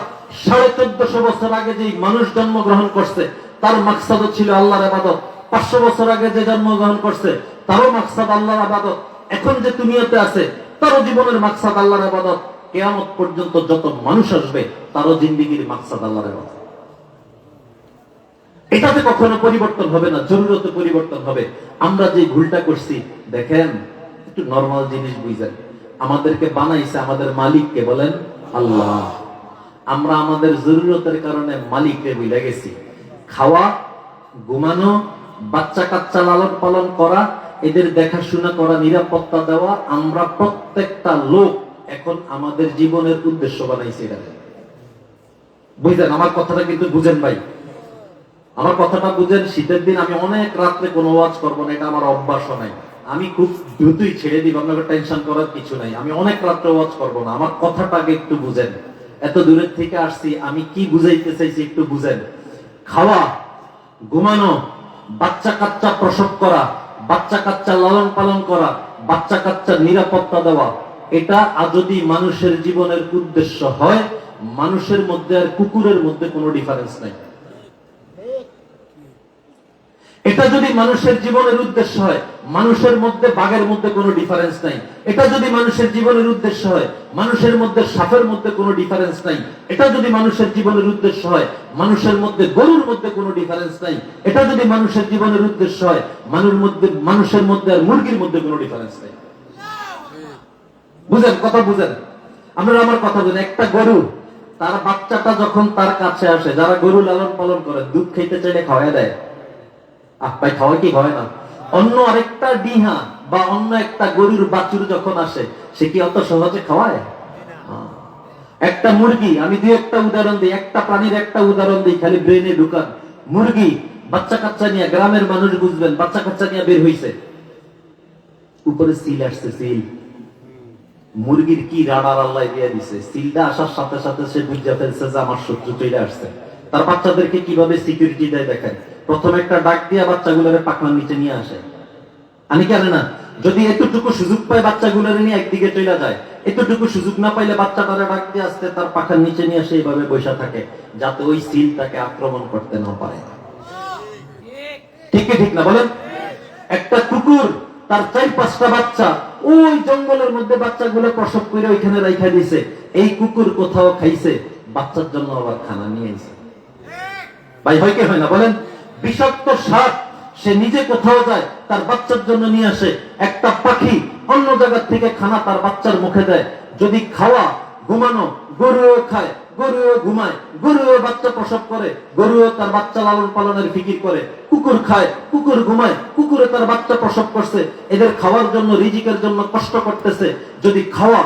A: 1450 বছর আগে যে মানুষ জন্মগ্রহণ করছে, তার মাকসাদ ছিল আল্লাহর ইবাদত। 500 বছর আগে যে জন্মগ্রহণ করছে তারও মাকসাদ আল্লাহর ইবাদত। এখন যে দুনিয়াতে আছে তারও জীবনের মাকসাদ আল্লাহর ইবাদত। কিয়ামত পর্যন্ত যত মানুষ আসবে তারও জিন্দেগির মাকসাদ আল্লাহর ইবাদত। এটাতে কখনো পরিবর্তন হবে না, জরুরতে পরিবর্তন হবে। আমরা যে ভুলটা করছি, দেখেন একটু নরমাল জিনিস বুঝেন, আমাদেরকে বানাইছে আমাদের মালিককে, বলেন আল্লাহ। আমরা আমাদের জরুরতের কারণে মালিককে ভুলে গেছি। খাওয়া, ঘুমানো, বাচ্চা কাচ্চা লালন পালন করা, এদের দেখাশোনা করা, নিরাপত্তা দেওয়া, আমরা প্রত্যেকটা লোক এখন আমাদের জীবনের উদ্দেশ্য বানাইছি। এটা বুঝলেন? আমার কথাটা কিন্তু বুঝেন ভাই, আমার কথাটা বুঝেন। শীতের দিন আমি অনেক রাত্রে কোনো ওয়াজ করবো না, এটা আমার অভ্যাস নাই। আমি খুব দ্রুতই ছেড়ে দিব, আপনাকে টেনশন করার কিছু নাই। আমি অনেক রাত্রে ওয়াজ করবো না, আমার কথাটাকে একটু বুঝেন। এত দূরের থেকে আসছি, আমি কি বুঝাইতে চাইছি একটু বুঝেন। খাওয়া, ঘুমানো, বাচ্চা কাচ্চা প্রসব করা, বাচ্চা কাচ্চা লালন পালন করা, বাচ্চা কাচ্চার নিরাপত্তা দেওয়া, এটা যদি মানুষের জীবনের উদ্দেশ্য হয়, মানুষের মধ্যে আর কুকুরের মধ্যে কোনো ডিফারেন্স নাই। এটা যদি মানুষের জীবনের উদ্দেশ্য হয়, মানুষের মধ্যে বাঘের মধ্যে কোনো ডিফারেন্স নাই। এটা যদি মানুষের জীবনের উদ্দেশ্য হয়, মানুষের মধ্যে সাপের মধ্যে কোনো ডিফারেন্স নাই। এটা যদি মানুষের জীবনের উদ্দেশ্য হয়, মানুষের মধ্যে গরুর মধ্যে কোনো ডিফারেন্স নাই। এটা যদি মানুষের জীবনের উদ্দেশ্য হয়, মানুষের মধ্যে আর মুরগির মধ্যে কোনো ডিফারেন্স নাই। বুঝেন কথা, বুঝেন? আপনারা আমার কথা বুঝেন। একটা গরু, তার বাচ্চাটা যখন তার কাছে আসে, যারা গরু লালন পালন করে, দুধ খেতে চাইলে খাওয়াই দেয়। আপনার খাওয়া কি হয় না? অন্য আরেকটা ডিহা বা অন্য একটা গরুর বাছুর যখন আসে, সে কি অত সহজে খাওয়ায়? একটা মুরগি, আমি দুই একটা উদাহরণ দিই, একটা প্রাণীর একটা উদাহরণ দিই, খালি ব্রেনে ঢুকান। মুরগি বাচ্চা কাচ্চা নিয়ে, গ্রামের মানুষ বুঝবেন, বাচ্চা কাচ্চা নিয়ে বের হইছে, উপরে সিল আসছে, সিল। মুরগির কি রাডার আল্লাহ দিয়ে দিছে, সিলটা আসার সাথে সাথে সে বুঝে ফেলছে যে আমার শত্রু চলে আসছে। তার বাচ্চাদেরকে কিভাবে সিকিউরিটি দেয় দেখেন। প্রথমে একটা ডাক দিয়ে বাচ্চাগুলোরে পাখনার নিচে নিয়ে আসে। আমি জানি না, যদি এতটুকু সুযোগ পায় বাচ্চাগুলোরে নিয়ে একদিকে চলে যায়, এতটুকু সুযোগ না পাইলে বাচ্চাটারে ডাক দিয়ে আসতে তার পাখার নিচে নিয়ে আসে, এইভাবে বসে থাকে যাতে ওই সিল তাকে আক্রমণ করতে না পারে। ঠিক ঠিক না বলেন? একটা কুকুর তার 4-5টা বাচ্চা ওই জঙ্গলের মধ্যে বাচ্চাগুলো প্রসব করে ওইখানে রাইখা দিছে। এই কুকুর কোথাও খাইছে, বাচ্চার জন্য আবার খানা নিয়ে আইছে। ভাই হয় কি হয় না বলেন? বিষাক্ত সাপ সে নিজে কোথাও যায়, তার বাচ্চার জন্য নিয়ে আসে। একটা পাখি অন্য জায়গা থেকে খানা তার বাচ্চার মুখে দেয়। যদি খাওয়া, ঘুমানো, গরুও খায়, গরুও ঘুমায়, গরুও বাচ্চা প্রসব করে, গরুও তার বাচ্চা লালন পালনের ফিকির করে। কুকুর খায়, কুকুর ঘুমায়, কুকুরে তার বাচ্চা প্রসব করছে। এদের খাওয়ার জন্য, রিজিকের জন্য কষ্ট করতেছে। যদি খাওয়া,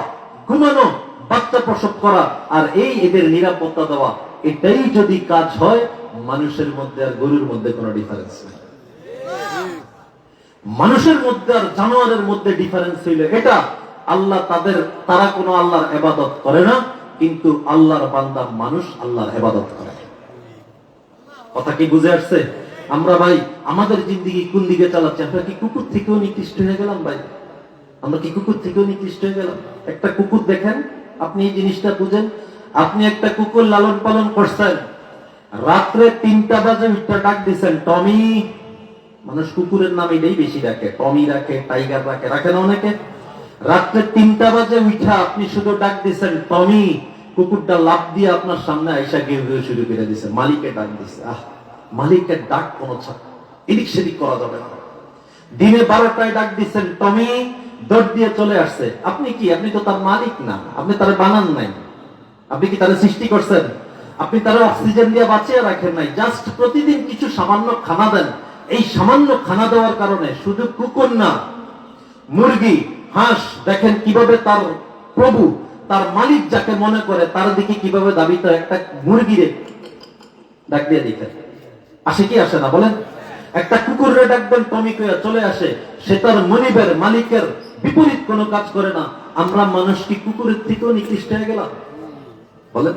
A: ঘুমানো, বাচ্চা প্রসব করা আর এই এদের নিরাপত্তা দেওয়া, এটাই যদি কাজ হয়, মানুষের মধ্যে আর গরুর মধ্যে কোনো ডিফারেন্স নেই। মানুষের মধ্যে আর জানোয়ারের মধ্যে ডিফারেন্স হইলে এটা আল্লাহ তারা কোনো আল্লাহর ইবাদত করে না, কিন্তু আল্লাহর বান্দা মানুষ আল্লাহর ইবাদত করে। কথা কি বুঝে আসছে? আমরা ভাই আমাদের জিন্দেগি কোন দিকে চালাচ্ছি? আমরা কি কুকুর থেকেও নিকৃষ্ট হয়ে গেলাম ভাই? আমরা কি কুকুর থেকেও নিকৃষ্ট হয়ে গেলাম? একটা কুকুর দেখেন, আপনি এই জিনিসটা বুঝেন। আপনি একটা কুকুর লালন পালন করছেন, রাত্রে 3টা বাজে উঠে ডাক দিচ্ছেন টমি। মানুষ কুকুরের নাম এটাই বেশি রাখে, টমি রাখে, টাইগার রাখে, রাখে না অনেকে? রাত্রে 3টা বাজে উঠা আপনি শুধু ডাক দিচ্ছেন টমি, কুকুরটা লাফ দিয়ে আপনার সামনে আইসা গেউ গেউ শুরু করে দিছে, মালিকে ডাক দিচ্ছে। মালিকের ডাক কোনো এদিক সেদিক করা যাবে না। দিনে 12টায় ডাক দিচ্ছেন টমি, দৌড় দিয়ে চলে আসছে। আপনি কি? আপনি তো তার মালিক না, আপনি তার বানান নাই। আপনি কি তার সৃষ্টি করছেন? আপনি তারা অক্সিজেন দিয়ে বাঁচিয়ে রাখেন নাই, জাস্ট প্রতিদিন কিছু সামান্য খানা দেন। এই সামান্য খানা দেওয়ার কারণে শুধু কুকুর না, মুরগি, হাঁস দেখেন কিভাবে তার প্রভু, তার মালিক যাকে মনে করে তার দিকে কিভাবে দাবিত। একটা মুরগিরে ডাক দিয়ে দেখে আসে কি আসে না বলেন? একটা কুকুরের ডাকবেন টমি কইয়া চলে আসে, সে তার মনিবের মালিকের বিপরীত কোনো কাজ করে না। আমরা মানুষ কি কুকুরের থেকেও নিকৃষ্ট হয়ে গেলাম বলেন?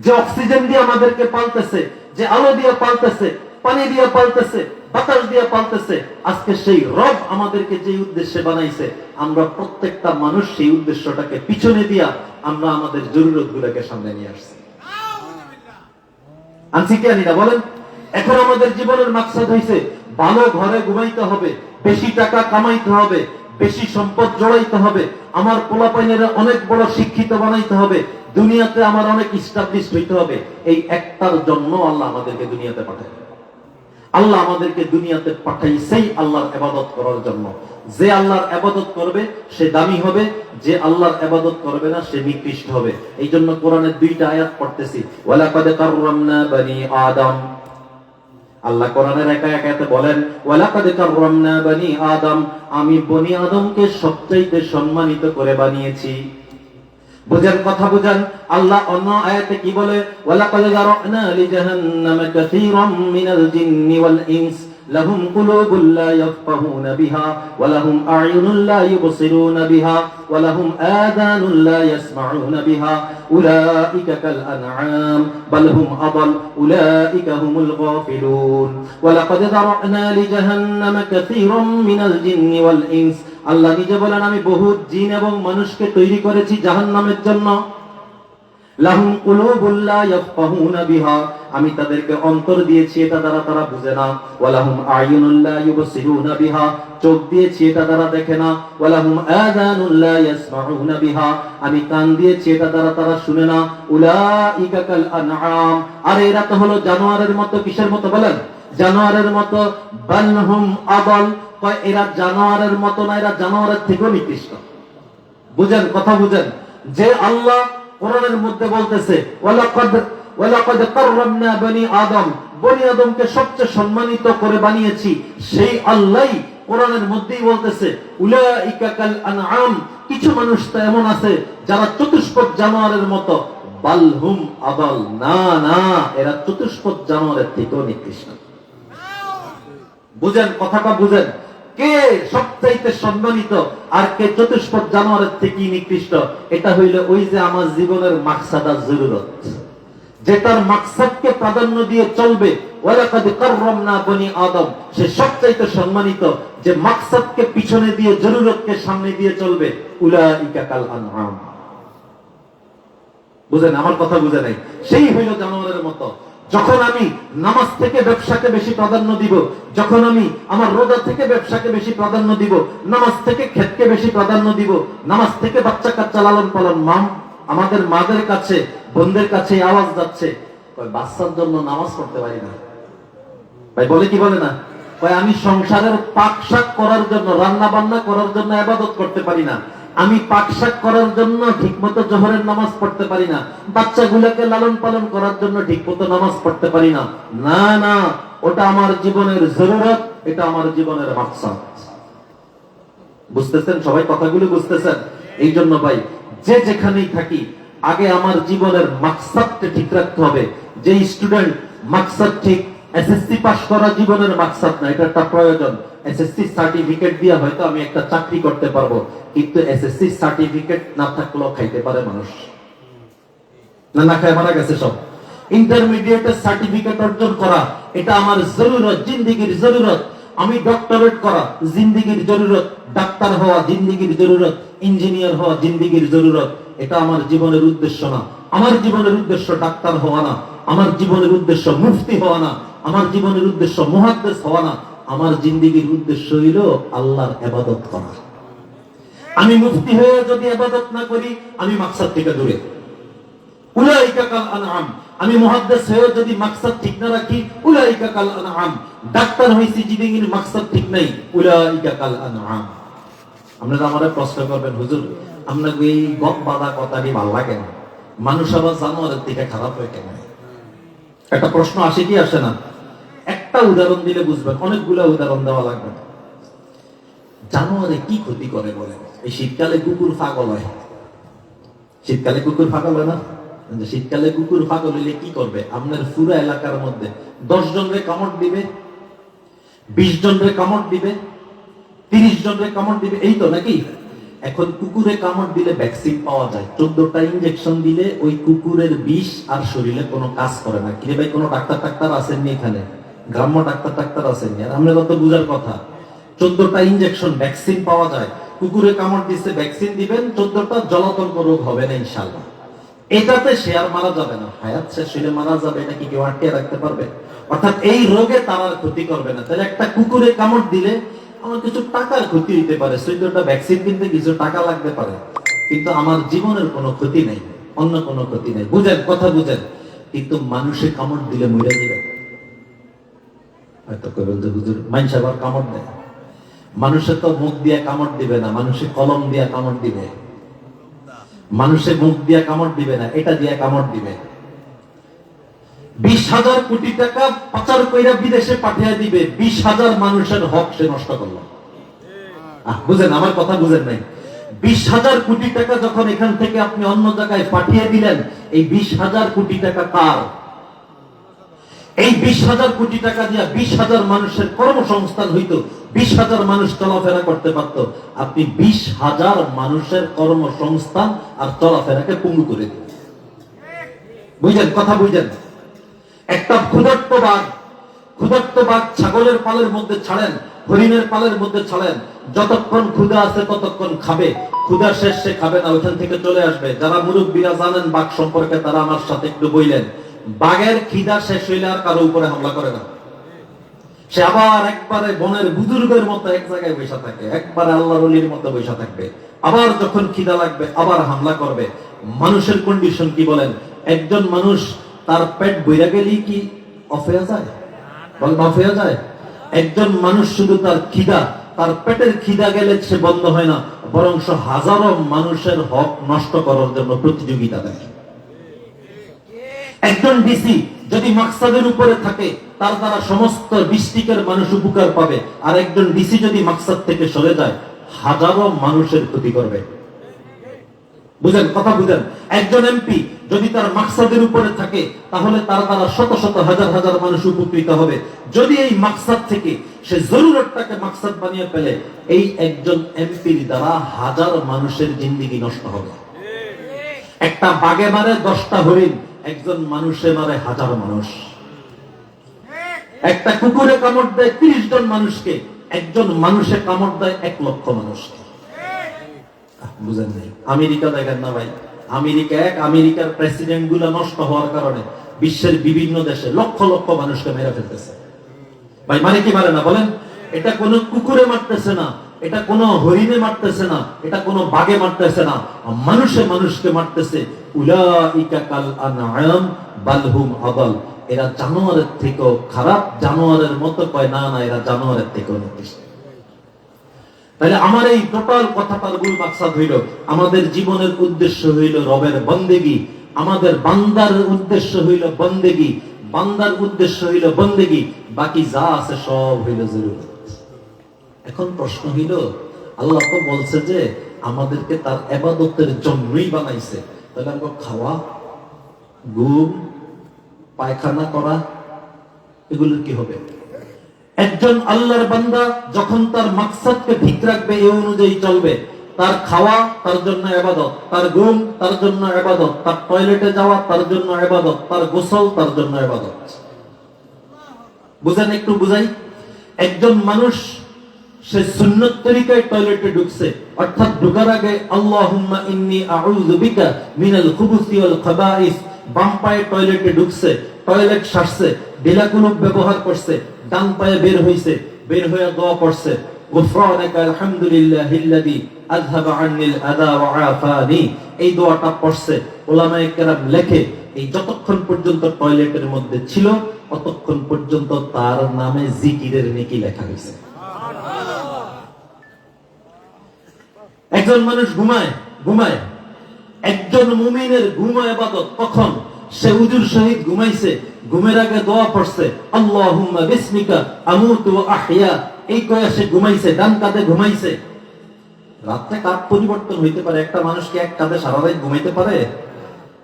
A: যে অক্সিজেন দিয়ে আমাদেরকে পালতেছে, যে আলো দিয়ে পালতেছে, পানি দিয়ে পালতেছে, বাতাস দিয়ে পালতেছে, আজকে সেই রব আমাদেরকে যে উদ্দেশ্যে বানাইছে, আমরা প্রত্যেকটা মানুষ সেই উদ্দেশ্যটাকে পিছনে দিয়া আমরা আমাদের জরুরত গুলোকে সামনে নিয়ে আসছি। আনছি কি আনি না বলেন? এখন আমাদের জীবনের মাকসাদ হইছে ভালো ঘরে ঘুমাইতে হবে, বেশি টাকা কামাইতে হবে, বেশি সম্পদ জড়াইতে হবে, আমার পোলাপাইনেরা অনেক বড় শিক্ষিত বানাইতে হবে, দুনিয়াতে আমার অনেক ইস্টাবলিশড হইতে হবে। এই একটার জন্য আল্লাহ আমাদেরকে দুনিয়াতে পাঠায়। আল্লাহ আমাদেরকে দুনিয়াতে পাঠাইছেই আল্লাহর ইবাদত করার জন্য। যে আল্লাহর ইবাদত করবে সে দামি হবে, যে আল্লাহর ইবাদত করবে না সে নিকৃষ্ট হবে। এই জন্য কোরআনের দুইটা আয়াত পড়তেছি, ওয়ালাকাদ কাররামনা বনি আদম। আল্লাহ কোরআনের একা একাতে বলেন ওয়ালাকাদ কাররামনা বনি আদম, আমি বনি আদমকে সবচাইতে সম্মানিত করে বানিয়েছি। বুঝেন, কথা বুঝেন। আল্লাহ অন্য আয়াতে কি বলে, ওয়ালাকাদ যারানা লিজাহান্নামা কাসীরাম মিনাল জিন্নি ওয়াল ইনস লাহুম কুলুবুন লা ইয়াফকাহুনা বিহা ওয়া লাহুম আ'য়ুনুন লা ইউবসিরুনা বিহা ওয়া লাহুম আযানুন লা ইয়াসমাউনা বিহা উলাইকা কাল আনআম বাল হুম আদাল উলাইকা হুমুল গাফিলুন। ওয়ালাকাদ যারানা লিজাহান্নামা কাসীরাম মিনাল জিন্নি ওয়াল ইনস, আল্লাহ নিজে বলেন আমি বহুত জিন এবং মানুষকে তৈরি করেছি জাহান্নামের জন্য। লাহুম কুলুবুন লা ইয়াফকাহুনা বিহা, আমি তাদেরকে অন্তর দিয়েছি এটা দ্বারা তারা বুঝে না। ওয়া লাহুম আ'য়ুনুন লা ইউবসিরুনা বিহা, চোখ দিয়েছি এটা দ্বারা দেখে না। ওয়া লাহুম আযানুন লা ইয়াসমাউনা বিহা, আমি কান দিয়েছি এটা দ্বারা তারা শুনে না। উলাইকা কাল আনআম, আর এরা তো হলো জানোয়ারের মতো। কিসের মতো বলেন? জানোয়ারের মতো। বাল হুম আদাল, এরা জানোয়ারের মতো না, এরা জানোয়ারের থেকেও নিকৃষ্ট। বুঝেন, কথা বুঝেন। যে আল্লাহ কোরআনের মধ্যে বলতেছে ওয়ালাকাদ কাররামনা বনি আদম, বনি আদমকে সবচেয়ে সম্মানিত করে বানিয়েছি, সেই আল্লাহই কোরআনের মধ্যেই বলতেছে উলাইকা কাল আনআম, কিছু মানুষ তো এমন আছে যারা চতুষ্পদ জানোয়ারের মতো। বাল হুম আদাল, না না, এরা চতুষ্পদ জানোয়ারের থেকেও নিকৃষ্ট। বুঝেন, কথাটা বুঝেন। কে সবচাইতে সম্মানিত আর কে চতুষ্পদ জানোয়ারের থেকে নিকৃষ্ট? এটা হইল ওই যে আমার জীবনের মাকসাদ আর জরুরত, যেটার মাকসাদকে প্রাধান্য দিয়ে চলবে। ওয়ালাকাদ কাররামনা বনি আদম, সে সবচাইতে সম্মানিত যে মাকসাদকে পিছনে দিয়ে জরুরতকে সামনে দিয়ে চলবে। উলাইকা কাল আনআম। বুঝেন, আমার কথা বুঝে নাই? সেই হইল জানোয়ারের মতো। যখন আমি নামাজ থেকে ব্যবসাকে বেশি প্রাধান্য দিব, যখন আমি আমার রোজা থেকে ব্যবসাকে বেশি প্রাধান্য দিব, নামাজ থেকে ক্ষেতকে বেশি প্রাধান্য দিব, নামাজ থেকে বাচ্চা কাচ্চা লালন পালন, আমাদের মাদের কাছে বোনদের কাছে আওয়াজ যাচ্ছে, বাচ্চার জন্য নামাজ পড়তে পারি না। ভাই বলে কি বলে না? আমি সংসারের পাক শাক করার জন্য, রান্না বান্না করার জন্য ইবাদত করতে পারি না, আমি পাক শাক করার জন্য ঠিকমতো জোহরের নামাজ পড়তে পারি না, বাচ্চাগুলোকে লালন পালন করার জন্য ঠিকমতো নামাজ পড়তে পারি না। না না, ওটা আমার জীবনের জরুরত, এটা আমার জীবনের মাকসাদ। বুঝতেছেন সবাই? কথাগুলো বুঝতেছেন? এই জন্য ভাই, যে যেখানেই থাকি আগে আমার জীবনের মাকসাদটা ঠিক রাখতে হবে। যে স্টুডেন্ট মাকসাদ ঠিক, এসএসসি পাস করা জীবনের মাকসাদ না, এটা একটা প্রয়োজন। এসএসসি সার্টিফিকেট দিয়ে হয়তো আমি একটা চাকরি করতে পারবো, কিন্তু এসএসসি সার্টিফিকেট না থাকলেও খাইতে পারে মানুষ, না না খায় মারা গেছে সব। ইন্টারমিডিয়েটের সার্টিফিকেট অর্জন করা এটা আমার জরুরত, জিন্দেগির জরুরত। আমি ডক্টরেট করা জিন্দেগির জরুরত, ডাক্তার হওয়া জিন্দেগির জরুরত, ইঞ্জিনিয়ার হওয়া জিন্দেগির জরুরত। এটা আমার জীবনের উদ্দেশ্য না। আমার জীবনের উদ্দেশ্য ডাক্তার হওয়া না, আমার জীবনের উদ্দেশ্য মুফতি হওয়া না, আমার জীবনের উদ্দেশ্য মুহাদ্দিস হওয়া না। আমার জিন্দেগির উদ্দেশ্য হইল আল্লাহর ইবাদত করা। আমি মুফতি হয়ে যদি ইবাদত না করি, আমি মাকসাদ থেকে দূরে। উলাইকা কাল আনআম, আমি মুহাদ্দিস হয়ে যদি মাকসাদ ঠিক না রাখি, উলাইকা কাল আনআম। ডাক্তার হইছি, জিন্দেগির মাকসাদ ঠিক নাই, উলাইকা কাল আনআম। আপনারা আমারে প্রশ্ন করবেন, হুজুর আপনাকে এই গপ বাঁধা কথাটি ভালো লাগে না, মানুষ আবার জানোয়ারের দিকে খারাপ হয়ে কেন? একটা প্রশ্ন আসে কি আসে না? একটা উদাহরণ দিলে বুঝবেন, অনেকগুলো উদাহরণ দেওয়া লাগবে। জানোয়ারে কি ক্ষতি করে বলেন? এই শীতকালে কুকুর পাগল হয়। শীতকালে কুকুর পাগল হয় না? শীতকালে কুকুর পাগল হইলে কি করবে? আপনার পুরো এলাকার মধ্যে 10 জনরে কামড় দিবে, 20 জনরে কামড় দিবে, 30 জনরে কামড় দিবে, এই তো নাকি? এখন কুকুরে কামড় দিলে ভ্যাকসিন পাওয়া যায়, 14টা ইনজেকশন দিলে ওই কুকুরের বিষ আর শরীরে কোনো কাজ করে না। কি ভাই, কোনো ডাক্তার আসেননি এখানে? গ্রাম্য ডাক্তার আসেননি? আর আমরা তো বুঝার কথা, 14টা ইনজেকশন ভ্যাকসিন পাওয়া যায়। কুকুরে কামড় দিচ্ছে, ভ্যাকসিন দিবেন, 14টা জলাতঙ্ক রোগ হবে না ইনশাআল্লাহ। এটাতে সে আর মারা যাবে না, হায়াত শেষ হইলে মারা যাবে, এটা কি কেউ আটকে রাখতে পারবে? অর্থাৎ এই রোগে তার আর ক্ষতি করবে না। তাহলে একটা কুকুরে কামড় দিলে আমার কিছু টাকার ক্ষতি হইতে পারে, 14টা ভ্যাকসিন কিনতে কিছু টাকা লাগতে পারে, কিন্তু আমার জীবনের কোনো ক্ষতি নাই, অন্য কোনো ক্ষতি নাই। বুঝেন কথা, বুঝেন? কিন্তু মানুষে কামড় দিলে মরে যাবে। হয়তো কেবল যে হুজুর মানুষ আবার কামড় দেয়, মানুষে তো মুখ দিয়ে কামড় দিবে না, মানুষে কলম দিয়ে কামড় দিবে। মানুষে মুখ দিয়ে কামড় দিবে না, এটা দিয়ে কামড় দিবে। 20,000 কোটি টাকা পাচার কইরা বিদেশে পাঠিয়ে দিবে, 20,000 মানুষের হক সে নষ্ট করলো। বুঝেন আমার কথা, বুঝেন নাই? 20,000 কোটি টাকা যখন এখান থেকে আপনি অন্য জায়গায় পাঠিয়ে দিলেন, এই 20,000 কোটি টাকা কার? এই 20,000 কোটি টাকা দিয়ে 20,000 মানুষের কর্মসংস্থান হইতো, 20,000 মানুষ চলাফেরা করতে পারত। আপনি 20,000 মানুষের কর্মসংস্থান আর চলাফেরাকে পঙ্গু করে দিন। বুঝলেন কথা, বুঝলেন? একটা ক্ষুধার্ত বাঘ ছাগলের পালের মধ্যে ছাড়েন, হরিণের পালের মধ্যে ছাড়েন, যতক্ষণ ক্ষুধা আছে ততক্ষণ খাবে, ক্ষুধা শেষ সে খাবে না, ওখান থেকে চলে আসবে। যারা মুরব্বীরা জানেন বাঘ সম্পর্কে তারা আমার সাথে একটু বললেন, বাঘের খিদা শেষ হইলে আর কারো উপরে হামলা করে না, সে আবার একবারে বনের বুজুর্গের মতো এক জায়গায় বসে থাকে, একবারে আল্লাহর ওলির মতো বসে থাকবে। আবার যখন খিদা লাগবে আবার হামলা করবে। মানুষের কন্ডিশন কি বলেন? একজন মানুষ তার পেট বইরা গেলেই কি অফ হয়ে যায়? বলেন অফ হয়ে যায়? একজন মানুষ শুধু তার খিদা, তার পেটের খিদা গেলে সে বন্ধ হয় না, বরং হাজারো মানুষের হক নষ্ট করার জন্য প্রতিযোগিতা দেয়। একজন ডিসি যদি মাকসাদের উপরে থাকে, তার দ্বারা সমস্ত ডিস্ট্রিক্টের মানুষ উপকার পাবে, আর একজন ডিসি যদি মাকসাদ থেকে সরে যায়, হাজারো মানুষের ক্ষতি করবে। বুঝেন কথা, বুঝেন? একজন এমপি যদি তার মাকসাদের উপরে থাকে, তাহলে তার দ্বারা শত শত হাজার হাজার মানুষ উপকৃত হবে। যদি এই মাকসাদ থেকে সে জরুরতটাকে মাকসাদ বানিয়ে ফেলে, এই একজন এমপির দ্বারা হাজার মানুষের জিন্দেগি নষ্ট হবে। একটা বাঘে মারে 10টা হরিণ, একজন মানুষে মারে হাজার মানুষ। একটা কুকুরে কামড় দেয় 30 জন মানুষকে, একজন মানুষে কামড় দেয় 1 লক্ষ মানুষকে। বুঝেন নাই? আমেরিকা দেখেন না ভাই, আমেরিকার প্রেসিডেন্ট গুলা নষ্ট হওয়ার কারণে বিশ্বের বিভিন্ন দেশে লক্ষ লক্ষ মানুষকে মেরে ফেলতেছে। ভাই মানে কি মারে না বলেন? এটা কোন কুকুরে মারতেছে না, এটা কোন হরিণে মারতেছে না, এটা কোন বাঘে মারতেছে না, মানুষে মানুষকে মারতেছে। উলাইকা কাল আনআম বাল হুম আদাল। এরা জানোয়ারের থেকেও খারাপ, জানোয়ারের মতো কয় না, না এরা জানোয়ারের থেকেও নিকৃষ্ট। তাহলে আমার এই টোটাল কথাটার মূল মাকসাদ হইল, আমাদের জীবনের উদ্দেশ্য হইল রবের বন্দেগী, আমাদের বান্দার উদ্দেশ্য হইল বন্দেগী, বান্দার উদ্দেশ্য হইল বন্দেগী, বাকি যা আছে সব হইল জরুরত। এখন প্রশ্ন হইল, আল্লাহ তো বলছে যে আমাদেরকে তার ইবাদতের জন্যই বানাইছে, তাহলে আমরা খাওয়া, ঘুম, পায়খানা করা এগুলোর কি হবে? একজন আল্লাহর বান্দা যখন তার মাকসাদকে ঠিক রাখবে, এই অনুযায়ী চলবে, তার খাওয়া তার জন্য ইবাদত, তার ঘুম তার জন্য ইবাদত, তার টয়লেটে যাওয়া তার জন্য ইবাদত, তার গোসল তার জন্য ইবাদত। বুঝেন? একটু বুঝাই। একজন মানুষ সে সুন্নত তরিকায় টয়লেটে ঢুকছে, অর্থাৎ ঢোকার আগে আল্লাহুম্মা ইন্নী আউযু বিকা মিনাল খুবুসি ওয়াল খাবাইস, বাম পায়ে টয়লেটে ঢুকছে, টয়লেট সারছে, ঢিলাকুলুপ ব্যবহার করছে, ডান পায়ে বের হইছে, বের হয়ে দোয়া পড়ছে, গুফরানাকা আলহামদুলিল্লাহিল্লাযী আযহাবা আন্নিল আযা ওয়া আফানি, এই দোয়াটা পড়ছে। উলামায়ে কেরাম লেখে, এই যতক্ষণ পর্যন্ত টয়লেটের মধ্যে ছিল ততক্ষণ পর্যন্ত তার নামে জিকিরের নেকি লেখা হয়েছে। একজন মানুষ ঘুমায়, একজন মুমিনের ঘুম ইবাদত। কখন? সে উজুর সহিত ঘুমাইছে, ঘুমের আগে দোয়া পড়ছে, আল্লাহুম্মা বিসমিকা আমুতু ওয়া আহইয়া, এই কয়ে সে ঘুমাইছে, ডান কাঁধে ঘুমাইছে। রাতে কাঁধ পরিবর্তন হইতে পারে, একটা মানুষ কি এক কাঁধে সারা রাত ঘুমাইতে পারে?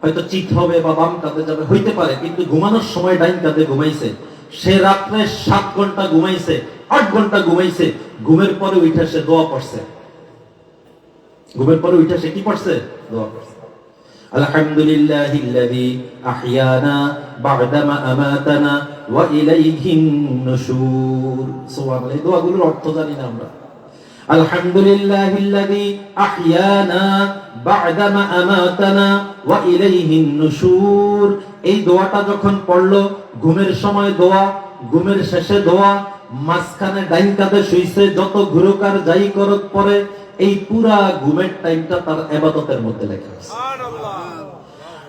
A: হয়তো চিত হবে বা বাম কাঁধে যাবে, হইতে পারে, কিন্তু ঘুমানোর সময় ডাইন কাঁধে ঘুমাইছে। সে রাত্রে 7 ঘন্টা ঘুমাইছে, 8 ঘন্টা ঘুমাইছে, ঘুমের পরে উঠে সে দোয়া পড়ছে। ঘুমের পরে উঠে সে কি পড়ছে? দোয়া পড়ছে, আলহামদুলিল্লাহিল্লাযী আহইয়ানা বা'দামা আমাতানা ওয়া ইলাইহিন নুশুর। সুবহানাল্লাহ। এই দোয়াগুলোর অর্থ জানি না আমরা। আলহামদুলিল্লাহিল্লাযী আহইয়ানা বা'দা মা আমাতানা ওয়া ইলাইহিন নুশুর। এই দোয়াটা যখন পড়লো, ঘুমের সময় দোয়া, ঘুমের শেষে দোয়া, মাঝখানে ডাইন কাঁধে শুইছে, যত ঘুরুকার যাই করত পরে, এই পুরা ঘুমের টাইমটা তার ইবাদতের মধ্যে লেখা আছে। সুবহানাল্লাহ।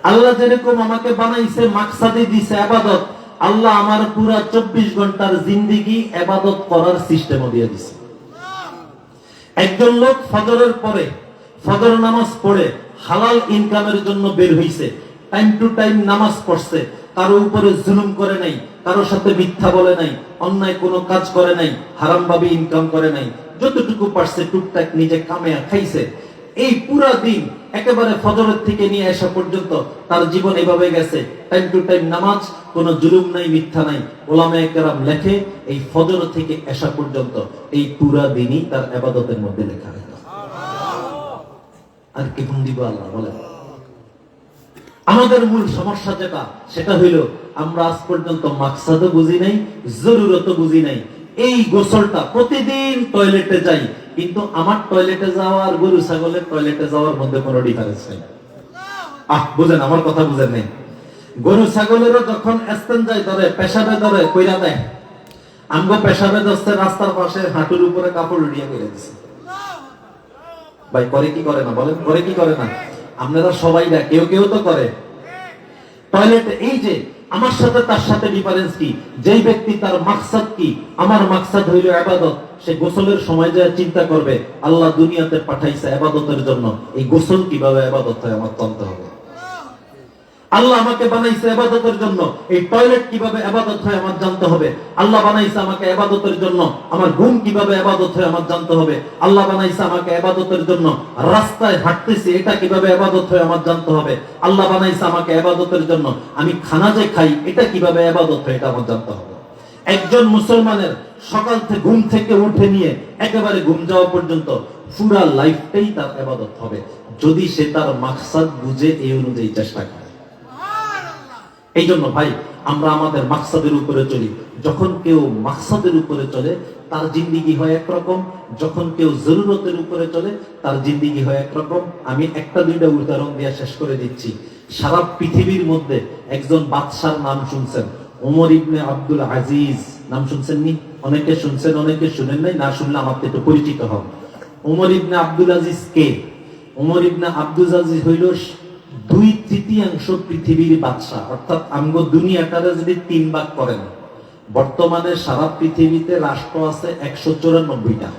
A: আল্লাহ যেরকম আমাকে বানাইছে, মাকসাদে দিছে ইবাদত, আল্লাহ আমার পুরা 24 ঘন্টার জিন্দেগি ইবাদত করার সিস্টেম দিয়ে দিছে। একজন লোক ফজরের পরে ফজর নামাজ পড়ে হালাল ইনকামের জন্য বের হইছে, টাইম টু টাইম নামাজ পড়ছে, কারো উপরে জুলুম করে নাই, কারো সাথে মিথ্যা বলে নাই, অন্যায় কোনো কাজ করে নাই, হারাম ভাবে ইনকাম করে নাই, যতটুকু পারছে টুকটাক নিজে কামায়া খাইছে। এই পুরা দিন একেবারে ফজরের থেকে নিয়ে আসা পর্যন্ত তার জীবন এভাবে গেছে, টাইম টু টাইম নামাজ, কোনো জুলুম নাই, মিথ্যা নাই। উলামায়ে কেরাম লেখে এই ফজর থেকে আসা পর্যন্ত এই পুরা দিনই তার ইবাদতের মধ্যে লেখা আছে। আর কি গুণ দিব আল্লাহ বলে? আমাদের মূল সমস্যা যেটা, সেটা হইল আমরা আজ পর্যন্ত মাকসাদও বুঝি নাই, জরুরতও বুঝি নাই। এই গোসলটা প্রতিদিন টয়লেটে যাই, কিন্তু আমার টয়লেটে যাওয়া আর গরু ছাগলের টয়লেটে যাওয়ার মধ্যে কোনো ডিফারেন্স নেই। বুঝেন আমার কথা, বুঝেন নাই? গরু ছাগলেরও যখন ইস্তেঞ্জায় ধরে, পেশাবে ধরে, কইরা দেয়। আমগো পেশাবে দস্তে রাস্তার পাশে হাঁটুর উপরে কাপড় উড়িয়ে করে দিছে। ভাই করে কি করে না বলেন? করে কি করে না? আপনারা সবাই না, কেউ কেউ তো করে টয়লেটে। এই যে আমার সাথে তার সাথে ডিফারেন্স কি? যেই ব্যক্তি তার মাকসাদ কি, আমার মাকসাদ হইল ইবাদত, সে গোসলের সময় যায় চিন্তা করবে আল্লাহ দুনিয়াতে পাঠাইছে ইবাদতের জন্য, এই গোসল কিভাবে ইবাদত হয় আমার জানতে হবে। আল্লাহ আমাকে বানাইছে ইবাদতের জন্য, এই টয়লেট কিভাবে ইবাদত হয় আমার জানতে হবে। আল্লাহ বানাইছে আমাকে ইবাদতের জন্য, আমার ঘুম কিভাবে ইবাদত হয় আমার জানতে হবে। আল্লাহ বানাইছে আমাকে ইবাদতের জন্য, রাস্তায় হাঁটতেছি এটা কিভাবে ইবাদত হয় আমার জানতে হবে। আল্লাহ বানাইছে আমাকে ইবাদতের জন্য, আমি খানা যে খাই এটা কিভাবে ইবাদত হয় এটা আমার জানতে হবে। একজন মুসলমানের সকাল থেকে ঘুম থেকে উঠে নিয়ে একেবারে ঘুম যাওয়া পর্যন্ত পুরা লাইফটাই তার ইবাদত হবে, যদি সে তার মাকসাদ বুঝে এই অনুযায়ী চেষ্টা করে। এই জন্য ভাই আমরা আমাদের মাকসাদের উপরে চলি। যখন কেউ মাকসাদের উপরে চলে তার জিন্দেগি হয় একরকম, যখন কেউ জরুরতের উপরে চলে তার জিন্দেগি হয় একরকম। আমি একটা দুইটা উদাহরণ দিয়ে শেষ করে দিচ্ছি। সারা পৃথিবীর মধ্যে একজন বাদশার নাম শুনছেন, ওমর ইবনে আব্দুল আজিজ। নাম শুনছেন নি? অনেকে শুনছেন, অনেকে শুনেন নাই। না শুনলে আমার একটু পরিচিত হন। ওমর ইবনে আব্দুল আজিজ কে? ওমর ইবনে আব্দুল আজিজ হইল 2/3 পৃথিবীর বাদশা। অর্থাৎ আমগো দুনিয়াটারে যদি 3 ভাগ করেন, বর্তমানে সারা পৃথিবীতে রাষ্ট্র আছে 194টা,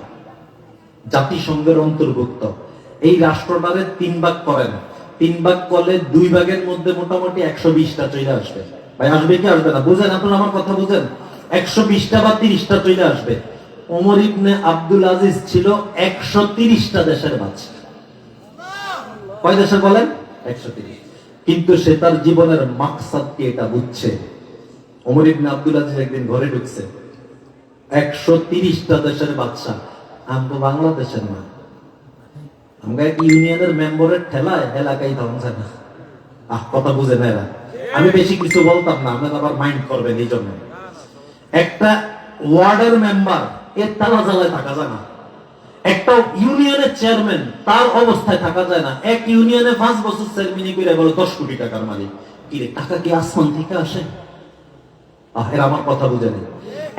A: জাতিসংঘের অন্তর্ভুক্ত। এই রাষ্ট্রটারে 3 ভাগ করেন, 3 ভাগ করলে 2 ভাগের মধ্যে মোটামুটি 120টা চলে আসবে। ভাই আসবে কি আসবে না? বুঝেন আপনারা আমার কথা? বুঝেন? 120টা বা 30টা চলে আসবে। ওমর ইবনে আব্দুল আজিজ ছিল 130টা দেশের বাদশা। কয় দেশের বলেন? 130। কিন্তু সে তার জীবনের মাকসাদ কি এটা বুঝছে। ওমর ইবনে আব্দুল আজিজ একদিন ঘরে ঢুকছে, 130টা দেশের বাদশা, আমরা বাংলাদেশের না, আমরা এক ইউনিয়নের মেম্বারের ঠেলায় এলাকায় ধ্বংসে না। কথা বুঝে না এরা। আমি বেশি কিছু বলতাম না, আপনারা আবার মাইন্ড করবেন। এই জন্য একটা ওয়ার্ডের মেম্বার এর তালা জ্বালায় থাকা যায় না, একটা ইউনিয়নের চেয়ারম্যান তার অবস্থায় থাকা যায় না। এক ইউনিয়নে 5 বছর চেয়ারম্যানি করে বলে 10 কোটি টাকার মালিক। কি রে, টাকা কি আসমান থেকে আসে? এরা আমার কথা বুঝে নেই।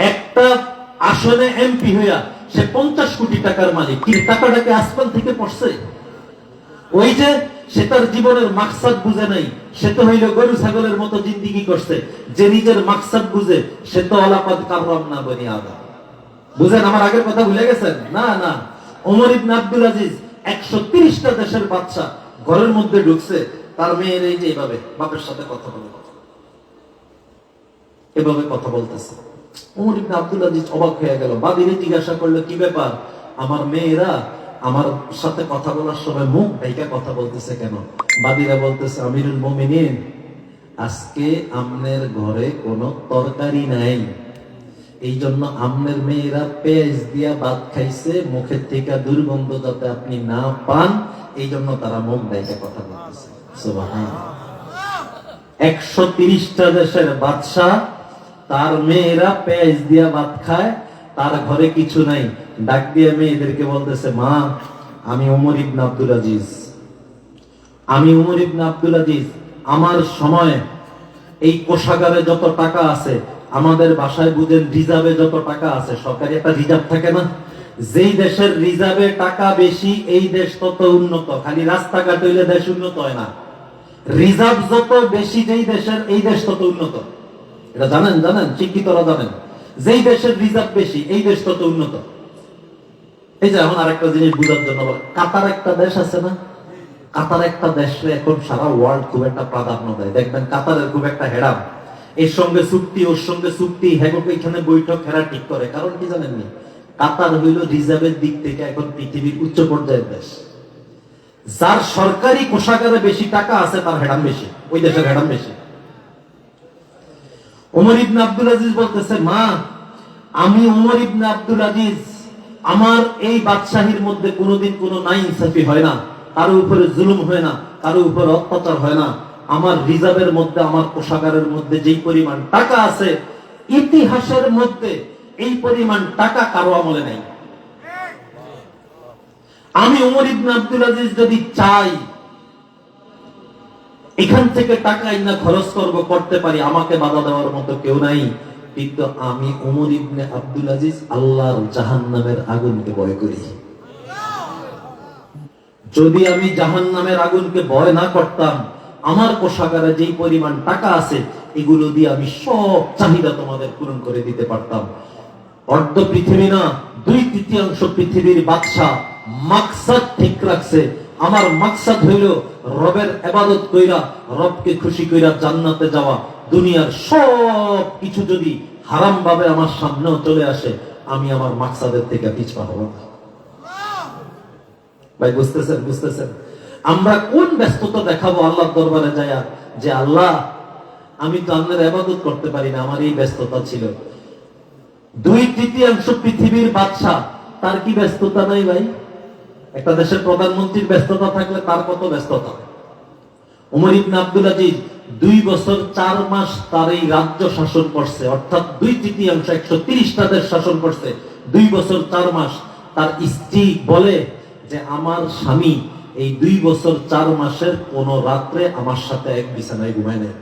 A: একটা আসনে এমপি হইয়া সে 50 কোটি টাকার মালিক। কি টাকাটা কি আসমান থেকে পড়ছে? ওই যে সে তার জীবনের মাকসাদ বুঝে নাই, সে তো হইল গরু ছাগলের মতো জিন্দেগি করছে। যে নিজের মাকসাদ বুঝে সে তো আলাপাত কাররাম না বনি আদম। বুঝেন আমার আগের কথা ভুলে গেছেন? না না, ওমর ইবনে আব্দুল আজিজ 130টা দেশের বাদশা ঘরের মধ্যে ঢুকছে, তার মেয়ের এই যে এভাবে বাপের সাথে কথা বলে, এভাবে কথা বলতেছে। ওমর ইবনে আব্দুল আজিজ অবাক হয়ে গেল। বাদিরে জিজ্ঞাসা করলো, কি ব্যাপার, আমার মেয়েরা আমার সাথে কথা বলার সময় মুখ ঢাইকা কথা বলতেছে কেন? বাদিরা বলতেছে, আমিরুল মুমিনিন, আজকে আমনের ঘরে কোনো তরকারি নাই, এই জন্য আমনের মেয়েরা পেঁয়াজ দিয়া ভাত খাইছে, মুখের থেকে দুর্গন্ধ যাতে আপনি না পান, এই জন্য তারা মুখ ঢাইকা কথা বলতেছে। সুবহানাল্লাহ। 130টা দেশের বাদশা, তার মেয়েরা পেঁয়াজ দিয়া ভাত খায়, তার ঘরে কিছু নাই, ডাক দিয়ে মেয়েদেরকে বলতেছে, মা আমি ওমর ইবনে আব্দুল আজিজ, আমি ওমর ইবনে আব্দুল আজিজ, আমার সময় এই কোষাগারে যত টাকা আছে, আমাদের বাসায় বুঝেন রিজার্ভে যত টাকা আছে, সরকারি একটা রিজার্ভ থাকে না, যেই দেশের রিজার্ভে টাকা বেশি এই দেশ তত উন্নত। খালি রাস্তাঘাট হইলে দেশ উন্নত হয় না, রিজার্ভ যত বেশি যেই দেশের এই দেশ তত উন্নত। এটা জানেন? জানেন? শিক্ষিতরা জানেন, যেই দেশের রিজার্ভ বেশি এই দেশ তত উন্নত। এই যে এখন আরেকটা জিনিস বুঝার জন্য, কাতার একটা দেশ আছে না, কাতার একটা দেশে এখন সারা ওয়ার্ল্ড খুব একটা প্রাধান্য দেয়। দেখবেন কাতারের খুব একটা হেরাম, এর সঙ্গে চুক্তি ওর সঙ্গে চুক্তি, হ্যাগো এখানে বৈঠক হেরা ঠিক করে। কারণ কি জানেননি? কাতার হইল রিজার্ভের দিক থেকে এখন পৃথিবীর উচ্চ পর্যায়ের দেশ। যার সরকারি কোষাগারে বেশি টাকা আছে তার হেরাম বেশি, ওই দেশের হেরাম বেশি। ওমর ইবনে আব্দুল আজিজ বলতেছে, মা আমি ওমর ইবনে আব্দুল আজিজ, আমার এই বাদশাহীর মধ্যে কোনোদিন কোনো নাইনসাফি হয় না, কারো উপরে জুলুম হয় না, কারো উপরে অত্যাচার হয় না। আমার রিজার্ভের মধ্যে, আমার কোষাগারের মধ্যে যেই পরিমাণ টাকা আছে, ইতিহাসের মধ্যে এই পরিমাণ টাকা কারো আমলে নাই। আমি ওমর ইবনে আব্দুল আজিজ যদি চাই এখান থেকে টাকা ইন্না খরচ করতে পারি, আমাকে বাধা দেওয়ার মতো কেউ নাই। কিন্তু আমি ওমর ইবনে আব্দুল আজিজ আল্লাহর জাহান্নামের আগুনকে ভয় করি। যদি আমি জাহান্নামের আগুনকে ভয় না করতাম, আমার কোষাগারে যেই পরিমাণ টাকা আছে এগুলো দিয়ে আমি সব চাহিদা তোমাদের পূরণ করে দিতে পারতাম। অর্ধ পৃথিবী না, 2/3 পৃথিবীর বাদশা মাকসাদ ঠিক রাখছে। আমার মাকসাদ হইল রবের ইবাদত কইরা, রবকে খুশি কইরা জান্নাতে যাওয়া। দুনিয়ার সব কিছু যদি হারাম ভাবে আমার সামনেও চলে আসে, আমি আমার মাকসাদের থেকে পিছপা হব না। ভাই বুঝতেছেন? বুঝতেছেন? আমরা কোন ব্যস্ততা দেখাবো আল্লাহর দরবারে যায়া, যে আল্লাহ আমি তো আপনার ইবাদত করতে পারি না, আমার এই ব্যস্ততা ছিল। 2/3 পৃথিবীর বাদশা, তার কি ব্যস্ততা নাই ভাই? একটা দেশের প্রধানমন্ত্রীর ব্যস্ততা থাকলে তার কত ব্যস্ততা। ওমর ইবনে আব্দুল আজিজ 2 বছর 4 মাস তার এই রাজ্য শাসন করছে, অর্থাৎ 2/3 130টা দেশ শাসন করছে 2 বছর 4 মাস। তার স্ত্রী বলে যে আমার স্বামী এই 2 বছর 4 মাসের কোন রাত্রে আমার সাথে এক বিছানায় ঘুমায় নাই।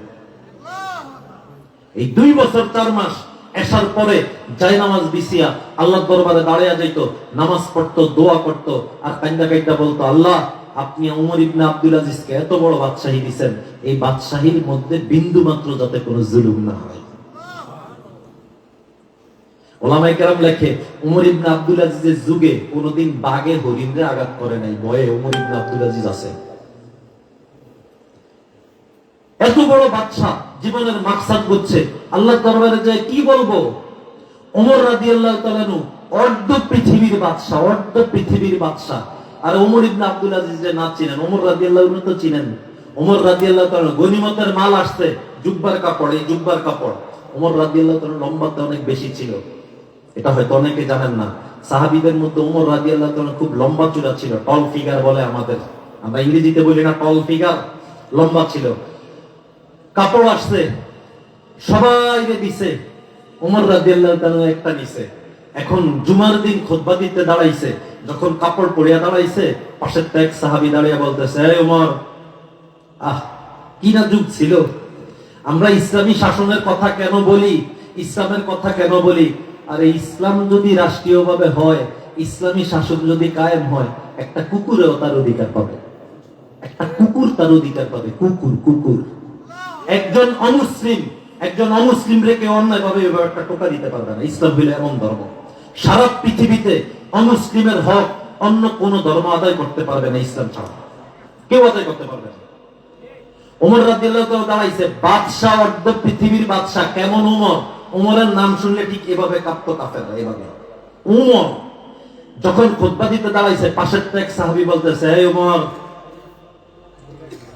A: এই 2 বছর 4 মাস এসার পরে জায় নামাজ বিছিয়া আল্লাহর দরবারে দাঁড়িয়ে যাইতো, নামাজ পড়তো, দোয়া করতো, আর কান্দা কান্দা বলতো, আল্লাহ আপনি ওমর ইবনে আব্দুল আজিজকে এত বড় বাদশাহী দিয়েছেন, এই বাদশাহীর মধ্যে বিন্দু মাত্র যাতে কোনো জুলুম না হয়। ওলামায়ে কেরাম লেখে, ওমর ইবনে আব্দুল আজিজের যুগে কোনোদিন বাঘে হরিণরে আঘাত করে নাই, ভয়ে ওমর ইবনে আব্দুল আজিজ আছে। এত বড় বাদশা জীবনের মাকসাদ হচ্ছে আল্লাহর দরবারে যায় কি বলবো? ওমর রাদিয়াল্লাহু তাআলা আনহু অর্ধ পৃথিবীর বাদশা, অর্ধ পৃথিবীর বাদশা। আর ওমর ইবনে আব্দুল আজিজ যে না চিনেন, ওমর রাদিয়াল্লাহু আনহু তো চিনেন। ওমর রাদিয়াল্লাহু তাআলা গনিমতের মাল আসছে, জুব্বার কাপড়, এই জুব্বার কাপড় ওমর রাদিয়াল্লাহু তাআলা লম্বাতে অনেক বেশি ছিল, এটা হয়তো অনেকে জানেন না। সাহাবীদের মধ্যে ওমর রাদিয়াল্লাহু তাআলা খুব লম্বা চূড়া ছিল, টল ফিগার বলে আমাদের, আমরা ইংরেজিতে বলি না টল ফিগার, লম্বা ছিল। কাপড় আসছে, সবাই দিছে, ওমর রাদিয়াল্লাহু তাআলা একটা নিছে। এখন জুমার দিন খুতবা দিতে দাঁড়াইছে, যখন কাপড় পরিয়া দাঁড়াইছে, পাশের এক সাহাবী দাঁড়িয়ে বলতেছে, এই ওমর, কি না যুগ ছিল, আমরা ইসলামী শাসনের কথা কেন বলি, ইসলামের কথা কেন বলি? আরে ইসলাম যদি রাষ্ট্রীয়ভাবে হয়, ইসলামী শাসন যদি কায়েম হয়, একটা কুকুরেও তার অধিকার পাবে, একটা কুকুর তার অধিকার পাবে। কুকুর, কুকুর। একজন অমুসলিম রেখে অন্যায় ভাবে একটা টোকা দিতে পারবে না। ইসলাম হইল এমন ধর্ম, সারা পৃথিবীতে অমুসলিমের হক অন্য কোন ধর্ম আদায় করতে পারবে না, ইসলাম ছাড়া কেউ আদায় করতে পারবে না। ওমর রাদিয়াল্লাহু তাআলা দাঁড়াইছে, বাদশা, অর্ধ পৃথিবীর বাদশা। কেমন ওমর? ওমরের নাম শুনলে ঠিক এভাবে কাঁপতো কাফেররা, এভাবে। ওমর যখন খুতবা দিতে দাঁড়াইছে, পাশের এক সাহাবী বলতেছে, এই ওমর,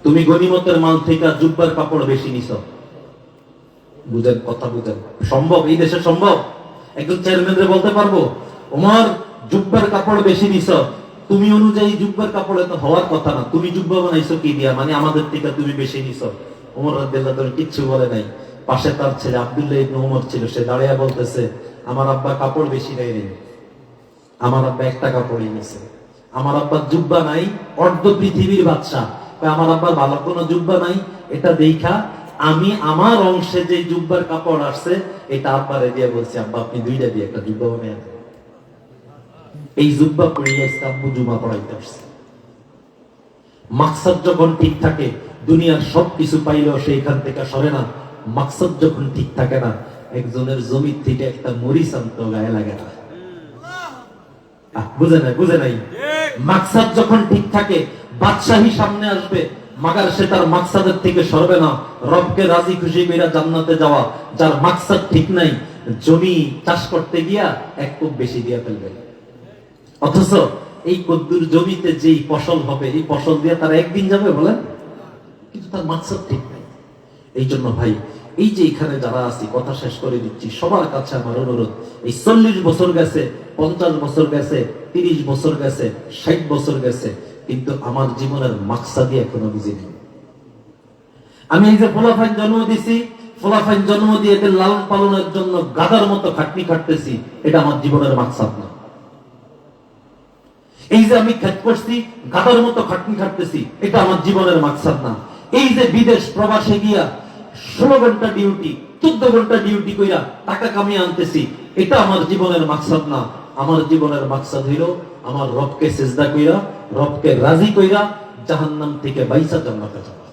A: তুমি গনিমতের মাল থেকে জুব্বার কাপড় বেশি নিছ। বুঝেন কথা, বুঝেন? সম্ভব? এই দেশে সম্ভব? একজন চেয়ারম্যানরে বলতে পারবো, ওমর জুব্বার কাপড় বেশি নিছ? তুমি অনুযায়ী জুব্বার কাপড়ে তো হওয়ার কথা না, তুমি জুব্বা বানাইছো কি দিয়া, মানে আমাদের থেকে তুমি বেশি নিছ। ওমর রাদিয়াল্লাহু তাআলা কিচ্ছু বলে নাই। পাশে তার ছেলে আব্দুল্লাহ ইবনে ওমর ছিল, সে দাঁড়িয়ে বলতেছে, আমার আব্বা কাপড় বেশি নেয় রে। আমার আব্বা 1 টাকা পড়ে নিছে। আমার আব্বার জুব্বা নাই, অর্ধ পৃথিবীর বাদশা। আমার আব্বার ভালো কোনো জুব্বা নাই, এটা দেখা আমি আমার অংশে যে জুব্বার কাপড় আসছে এটা আব্বারে দিয়ে বলছি, আব্বা আপনি 2টা দিয়ে একটা জুব্বা বানিয়ে দেন। এই জুব্বা পরিয়ে আব্বু জুমা পড়াইতে আসছে। মাকসাদ যখন ঠিক থাকে, দুনিয়ার সবকিছু পাইলেও সেইখান থেকে সরে না। মাকসাদ যখন ঠিক থাকে না, একজনের জমি থেকে একটা মরিচ আনতে গায়ে লাগে না। বুঝে নাই। মাকসাদ যখন ঠিক থাকে, বাদশাহী সামনে আসবে, মাগার সে তার মাকসাদের থেকে সরবে না। রবকে রাজি খুশি কইরা জান্নাতে যাওয়া, যার মাকসাদ ঠিক নাই, জমি চাষ করতে গিয়া এক কোপ বেশি দিয়া ফেলবে। অথচ এই কদ্দুর জমিতে যেই ফসল হবে, এই ফসল দিয়ে তারা একদিন যাবে বলেন, কিন্তু তার মাকসাদ ঠিক নাই। এই জন্য ভাই, এই যে এখানে যারা আছি, কথা শেষ করে দিচ্ছি, সবার কাছে আমার অনুরোধ, এই 40 বছর গেছে, 50 বছর গেছে, 30 বছর গেছে, 60 বছর গেছে, কিন্তু আমার জীবনের মাকসাদই এখনো বুঝিনি। আমি এই যে ফলাফাইন জন্ম দিছি, ফলাফাইন জন্ম দিয়ে এদের লালন পালনের জন্য গাদার মতো খাটনি খাটতেছি, এটা আমার জীবনের মাকসাদ না। এই যে আমি খেত করছি, গাদার মতো খাটনি খাটতেছি, এটা আমার জীবনের মাকসাদ না। এই যে বিদেশ প্রবাসে গিয়া 16 ঘন্টা ডিউটি, 14 ঘন্টা ডিউটি কইরা টাকা কামিয়ে আনতেছি, এটা আমার জীবনের মাকসাদ না। আমার জীবনের মাকসাদ হইল আমার রবকে সিজদা কইরা, রবকে রাজি কইরা জাহান্নাম থেকে বাইসা জান্নাতে যাওয়া।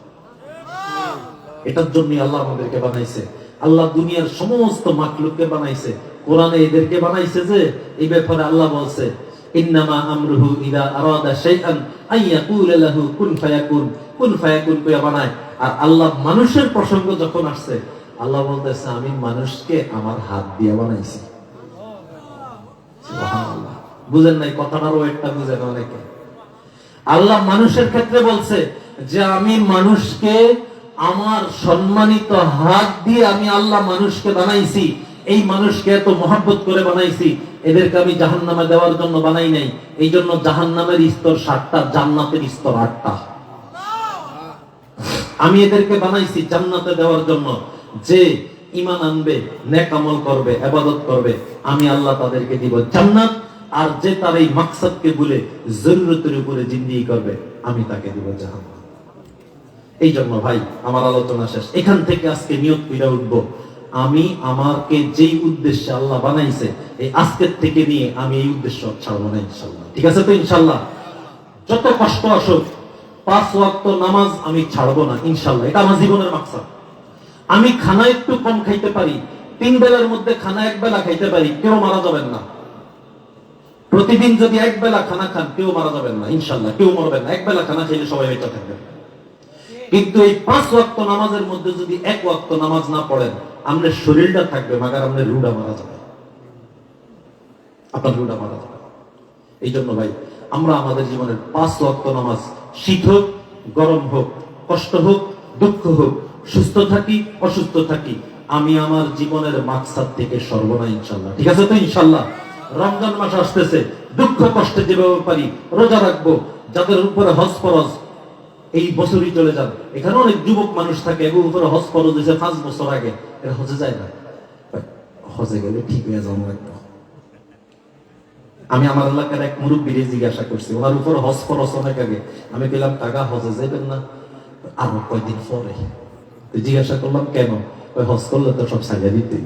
A: এটার জন্য আল্লাহ আমাদেরকে বানাইছে। আল্লাহ দুনিয়ার সমস্ত মাখলুককে বানাইছে, কোরআনে এদেরকে বানাইছে যে এই ব্যাপারে আল্লাহ বলছে, ইন্নামা আমরুহু ইযা আরাদা শাইআন আইয়াকুলা লাহু কুন ফায়াকুন, কুন ফায়াকুন কইয়া বানায়। আর আল্লাহ মানুষের প্রসঙ্গ যখন আসছে, আল্লাহ বলতেছে আমি মানুষকে আমার হাত দিয়ে বানাইছি। সুবহানাল্লাহ। বুঝেন নাই কথাটারও একটা বুঝেন অনেকে। আল্লাহ মানুষের ক্ষেত্রে বলছে যে আমি মানুষকে আমার সম্মানিত হাত দিয়ে আমি আল্লাহ মানুষকে বানাইছি। এই মানুষকে এত মহব্বত করে বানাইছি, এদেরকে আমি জাহান্নামে দেওয়ার জন্য বানাই নাই। এই জন্য জাহান্নামের স্তর 7টা, জান্নাতের স্তর 8টা। আমি এদেরকে বানাইছি জান্নাতে দেওয়ার জন্য। যে ঈমান আনবে, নেক আমল করবে, ইবাদত করবে, আমি আল্লাহ তাদেরকে দিব জান্নাত। আর যে তার এই মাকসাদকে ভুলে জরুরতের উপরে জিন্দেগি করবে, আমি তাকে দিব জাহান্নাম। এই জন্য ভাই আমার আলোচনা শেষ। এখান থেকে আজকে নিয়ত কইরা উঠবো, আমি আমাকে যেই উদ্দেশ্যে আল্লাহ বানাইছে, এই আজকের থেকে নিয়ে আমি এই উদ্দেশ্য ছাড়বো না ইনশাআল্লাহ। ঠিক আছে তো ইনশাআল্লাহ? যত কষ্ট আসুক, 5 ওয়াক্ত নামাজ আমি ছাড়বো না ইনশাআল্লাহ। এটা আমার জীবনের মাকসাদ। আমি খানা একটু কম খাইতে পারি, 3 বেলার মধ্যে খানা 1 বেলা খাইতে পারি, কেউ মারা যাবেন না। প্রতিদিন যদি 1 বেলা খানা খান, কেউ মারা যাবেন না ইনশাআল্লাহ, কেউ মরবেন না। 1 বেলা খানা খেলে সবাই বেঁচে থাকবেন। কিন্তু এই 5 ওয়াক্ত নামাজের মধ্যে যদি 1 ওয়াক্ত নামাজ না পড়েন, আপনার শরীরটা থাকবে মাগার আপনার রুডা মারা যাবে, আপনার রুডা মারা যাবে। এই জন্য ভাই আমরা আমাদের জীবনের 5 ওয়াক্ত নামাজ, শীত হোক, গরম হোক, কষ্ট হোক, দুঃখ হোক, সুস্থ থাকি, অসুস্থ থাকি, আমি আমার জীবনের মাকসাদ থেকে সর্বনা ইনশাআল্লাহ। ঠিক আছে তো ইনশাআল্লাহ? রমজান মাস আসতেছে, দুঃখ কষ্টে যেভাবে পারি রোজা রাখবো। যাদের উপরে হজ ফরজ এই বছরই চলে যান। এখানে অনেক যুবক মানুষ থাকে, এগুলো উপরে হজ ফরজ হয়েছে 5 বছর আগে, এরা হজে যায় না। হজে গেলে ঠিক হয়ে যাওয়া লাগবে। আমি আমার এলাকার এক মুরব্বীরে জিজ্ঞাসা করছি, ওনার উপর হজ ফরজ অনেক আগে। আমি বললাম টাকা হজে যাবেন না? আরো কয়দিন পরে। জিজ্ঞাসা করলাম কেন? হজ করলে তো সব সাজা দিতে,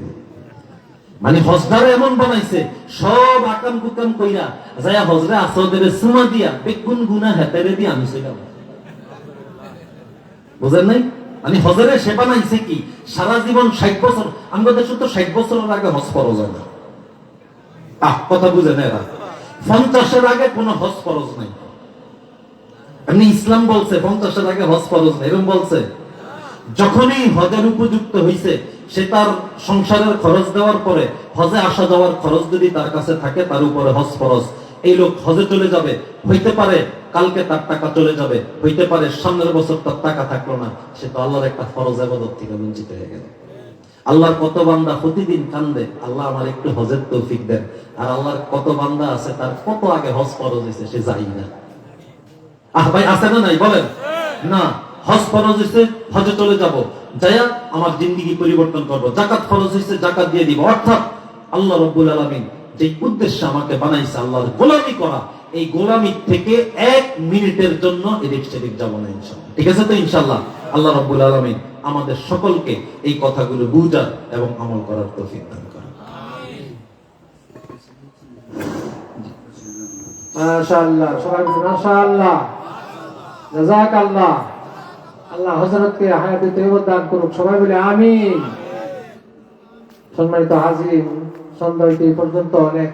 A: মানে হজদার এমন বানাইছে, সব আকাম কুকাম কইরা যায়া হজরে আসদের সুমা দিয়া বেগুন গুনা হেতারে দিয়ে আমি ছিলাম। বুঝেন নাই? মানে হজরে সে বানাইছে কি সারা জীবন 60 বছর। আমাদের দেশে তো 60 বছরের আগে হজ ফরজ হয় না। কথা বুঝে না এরা। 50-এর আগে কোনো হজ ফরজ নাই। এমনি ইসলাম বলছে 50-এর আগে হজ ফরজ নাই, এরকম বলছে। যখনই হজের উপযুক্ত হইছে, সে তার সংসারের খরচ দেওয়ার পরে হজে আসা যাওয়ার খরচ যদি তার কাছে থাকে, তার উপরে হজ ফরজ। এই লোক হজে চলে যাবে, হইতে পারে কালকে তার টাকা চলে যাবে, হইতে পারে সামনের বছর তার টাকা থাকলো না, সে তো আল্লাহর একটা ফরজ ইবাদত থেকে বঞ্চিত হয়ে গেল। আল্লাহর কত বান্দা প্রতিদিন কান্দে, আল্লাহ আমার একটু হজের তৌফিক দেন। আর আল্লাহর কত বান্দা আছে তার কত আগে হজ ফরজ হয়েছে, সে যাই না। ভাই আছে না নাই বলেন না? হজ ফরজ হয়েছে, হজে চলে যাব, যাইয়া আমার জিন্দেগি পরিবর্তন করব। যাকাত ফরজ হয়েছে, যাকাত দিয়ে দিব। অর্থাৎ আল্লাহ রাব্বুল আলামিন যে উদ্দেশ্যে আমাকে বানাইছে আল্লাহর গোলামি করা, এই গোলামি থেকে 1 মিনিটের জন্য এদিক সেদিক যাব না ইনশাআল্লাহ। ঠিক আছে তো ইনশাআল্লাহ? আল্লাহ রাব্বুল আলামিন আমাদের সকলকে এই কথাগুলো বুঝার এবং আমল করার তৌফিক দান করেন।
B: মাশাআল্লাহ, সবাই বলুন মাশাআল্লাহ, জাযাকাল্লাহ। আল্লাহ হযরতকে হায়াতে তৈয়বা দান করুক, সবাই বলে আমিন। সম্মানিত হাজির, সন্ধ্যা হইতে এই পর্যন্ত অনেক